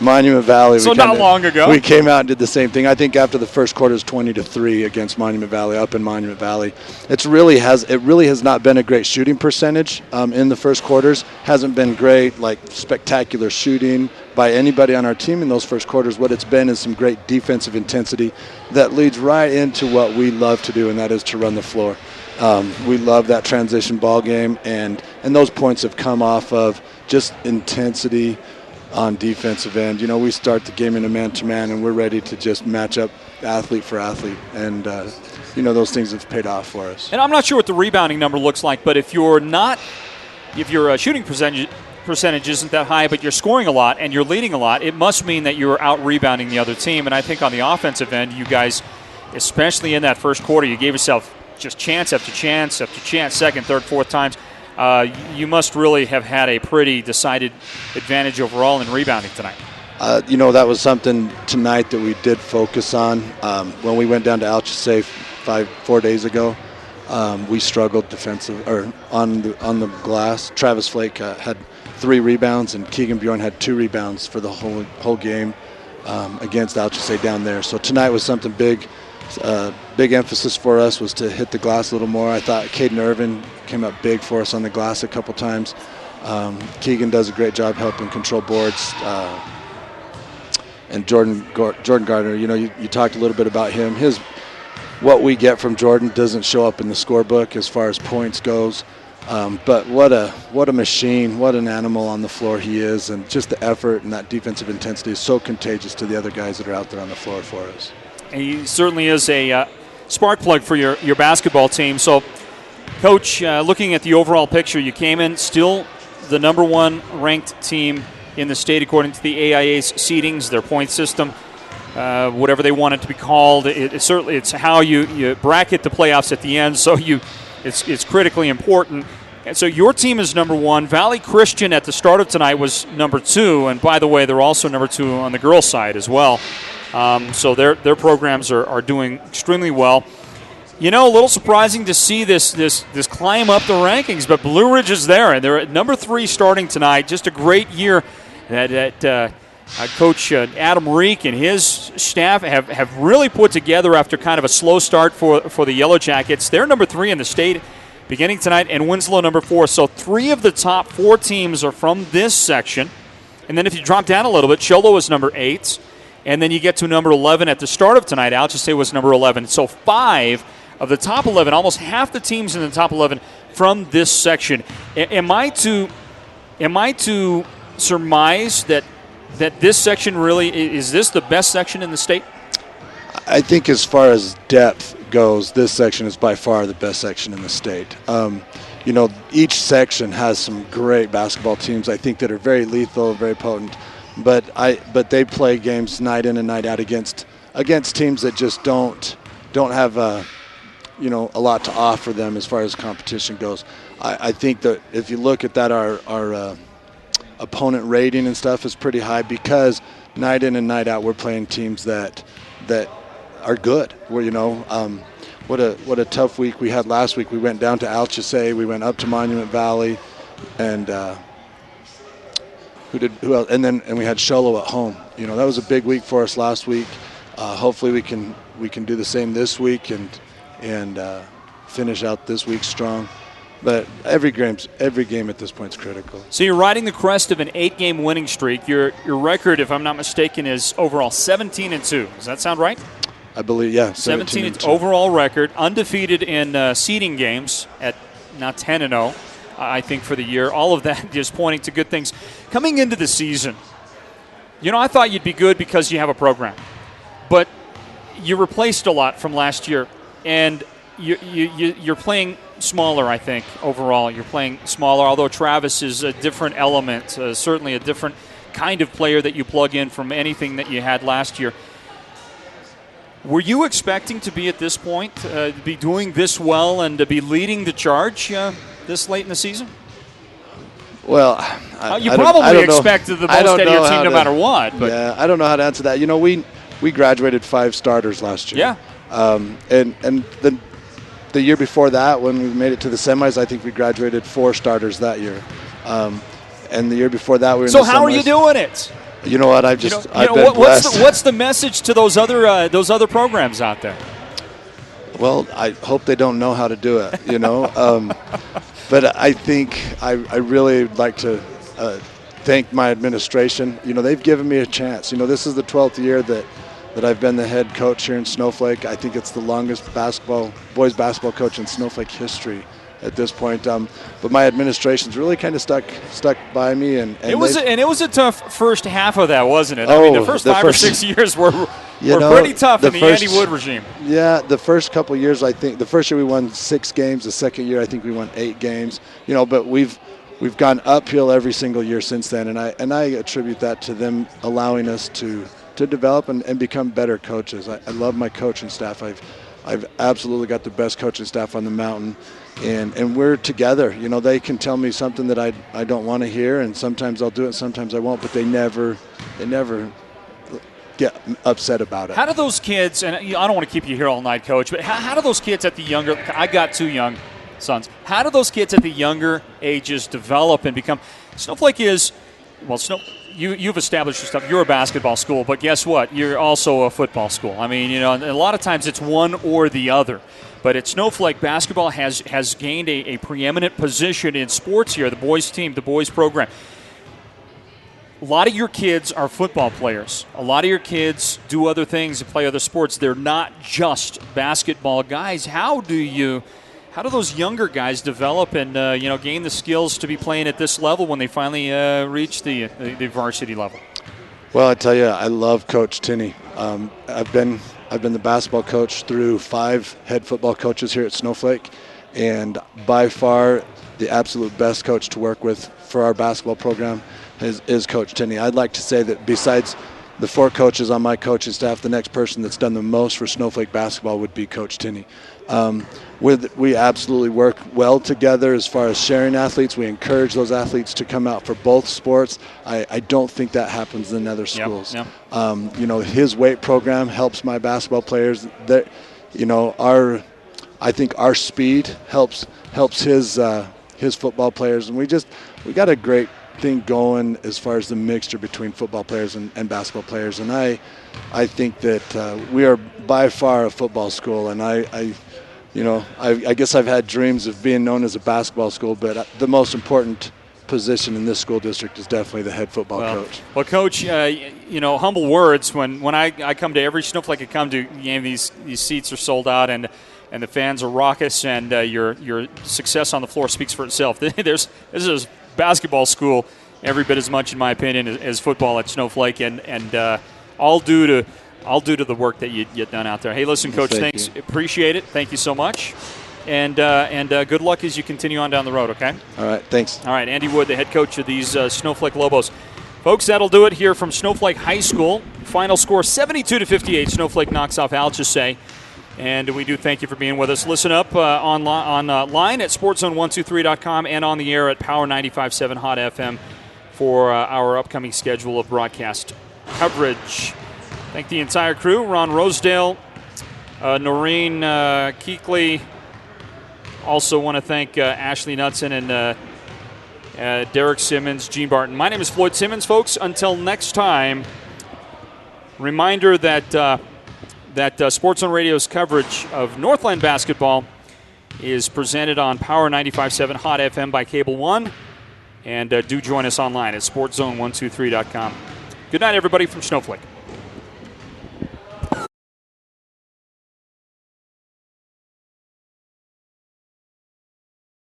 Monument Valley. So not long ago. We came out and did the same thing. I think after the first quarter is 20-3 against Monument Valley, up in Monument Valley. It really has not been a great shooting percentage in the first quarters. Hasn't been great, like spectacular shooting by anybody on our team in those first quarters. What it's been is some great defensive intensity that leads right into what we love to do, and that is to run the floor. We love that transition ball game, and those points have come off of just intensity on defensive end. We start the game in a man-to-man, and we're ready to just match up athlete for athlete, and those things have paid off for us. And I'm not sure what the rebounding number looks like, but if your shooting percentage isn't that high, but you're scoring a lot and you're leading a lot, it must mean that you're out-rebounding the other team. And I think on the offensive end, you guys, especially in that first quarter, you gave yourself just chance after chance after chance, second, third, fourth times. You must really have had a pretty decided advantage overall in rebounding tonight. That was something tonight that we did focus on. When we went down to Alchesay 4 days ago, we struggled defensive or on the glass. Travis Flake had 3 rebounds, and Keegan Bjorn had 2 rebounds for the whole game against Alchesay down there. So tonight was something big. Big emphasis for us was to hit the glass a little more. I thought Caden Irvin came up big for us on the glass a couple times. Keegan does a great job helping control boards. And Jordan Gardner, you talked a little bit about him. What we get from Jordan doesn't show up in the scorebook as far as points goes. But what a machine, what an animal on the floor he is, and just the effort and that defensive intensity is so contagious to the other guys that are out there on the floor for us. He certainly is a spark plug for your basketball team. So, Coach, looking at the overall picture, you came in still the number 1 ranked team in the state according to the AIA's seedings, their point system, whatever they want it to be called. It's how you bracket the playoffs at the end. So it's critically important. And so your team is number 1. Valley Christian at the start of tonight was number 2, and by the way, they're also number 2 on the girls' side as well. So their programs are doing extremely well. A little surprising to see this climb up the rankings, but Blue Ridge is there, and they're at number 3 starting tonight. Just a great year that Coach Adam Reek and his staff have really put together after kind of a slow start for the Yellow Jackets. They're number 3 in the state beginning tonight, and Winslow number 4. So 3 of the top 4 teams are from this section. And then if you drop down a little bit, Cholo is number 8. And then you get to number 11 at the start of tonight. Alchesay was number 11. So 5 of the top 11, almost half the teams in the top 11 from this section. Am I to surmise that this section really is this the best section in the state? I think as far as depth goes, this section is by far the best section in the state. Each section has some great basketball teams, I think, that are very lethal, very potent. But they play games night in and night out against teams that just don't have a lot to offer them as far as competition goes. I think that if you look at that, our opponent rating and stuff is pretty high because night in and night out we're playing teams that are good. What a tough week we had last week. We went down to Alchesay, we went up to Monument Valley, and who else? And we had Cholo at home. That was a big week for us last week. Hopefully we can do the same this week and finish out this week strong. But every game at this point is critical. So you're riding the crest of an 8-game winning streak. Your record, if I'm not mistaken, is overall 17-2. Does that sound right? I believe, yeah. 17-2 overall record, undefeated in seeding games at now 10-0. I think for the year. All of that just pointing to good things. Coming into the season, I thought you'd be good because you have a program. But you replaced a lot from last year, and you're playing smaller, I think, overall. You're playing smaller, although Travis is a different element, certainly a different kind of player that you plug in from anything that you had last year. Were you expecting to be at this point, to be doing this well and to be leading the charge this late in the season? Well, you probably expected the most out of your team no matter what. But. Yeah, I don't know how to answer that. You know, we graduated 5 starters last year. Yeah. And the year before that, when we made it to the semis, I think we graduated 4 starters that year. And the year before that, we were in the semis. So how are you doing it? You know what? I've been blessed. What's the message to those other programs out there? Well, I hope they don't know how to do it, you know. But I think I really like to thank my administration. You know, they've given me a chance. You know, this is the 12th year that I've been the head coach here in Snowflake. I think it's the longest boys basketball coach in Snowflake history at this point. But my administration's really kind of stuck by me. And it was a tough first half of that, wasn't it? I mean, the first 5 or 6 years were pretty tough in the Andy Wood regime. Yeah, the first couple of years, I think, the first year we won 6 games. The second year, I think we won 8 games. You know, but we've gone uphill every single year since then, and I attribute that to them allowing us to develop and become better coaches. I love my coaching staff. I've absolutely got the best coaching staff on the mountain, and we're together. You know, they can tell me something that I don't want to hear, and sometimes I'll do it, sometimes I won't, but they never get upset about it. How do those kids, and I don't want to keep you here all night, Coach, but how do those kids at the younger, I got 2 young sons, how do those kids at the younger ages develop and become, Snowflake is, well, you've established yourself. You're a basketball school, but guess what? You're also a football school. I mean, you know, a lot of times it's one or the other. But at Snowflake, basketball has gained a preeminent position in sports here, the boys team, the boys program. A lot of your kids are football players. A lot of your kids do other things and play other sports. They're not just basketball guys. How do those younger guys develop and gain the skills to be playing at this level when they finally reach the varsity level? Well, I tell you, I love Coach Tinney. I've been the basketball coach through 5 head football coaches here at Snowflake, and by far the absolute best coach to work with for our basketball program is Coach Tinney. I'd like to say that besides the 4 coaches on my coaching staff, the next person that's done the most for Snowflake basketball would be Coach Tinney. We absolutely work well together as far as sharing athletes. We encourage those athletes to come out for both sports. I don't think that happens in other schools. Yep. You know, his weight program helps my basketball players. I think our speed helps his football players, and we got a great thing going as far as the mixture between football players and basketball players. And I think that we are by far a football school, and I guess I've had dreams of being known as a basketball school, but the most position in this school district is definitely the head football coach. Well, Coach, humble words. When I come to every Snowflake I come to game, these seats are sold out, and the fans are raucous, and your success on the floor speaks for itself. This is a basketball school every bit as much, in my opinion, as football at Snowflake, and all due to the work that you get done out there. Hey, listen, Coach, thanks. Appreciate it. Thank you so much. And good luck as you continue on down the road, okay? All right, thanks. All right, Andy Wood, the head coach of these Snowflake Lobos. Folks, that'll do it here from Snowflake High School. Final score 72-58. Snowflake knocks off Alchesay. And we do thank you for being with us. Listen up online at sportzone123.com and on the air at Power 95.7 Hot FM for our upcoming schedule of broadcast coverage. Thank the entire crew, Ron Rosedale, Noreen Keekley. Also want to thank Ashley Knudsen and Derek Simmons, Gene Barton. My name is Floyd Simmons, folks. Until next time, reminder that Sports on Radio's coverage of Northland basketball is presented on Power 95.7 Hot FM by Cable One. And do join us online at sportzone123.com. Good night, everybody, from Snowflake.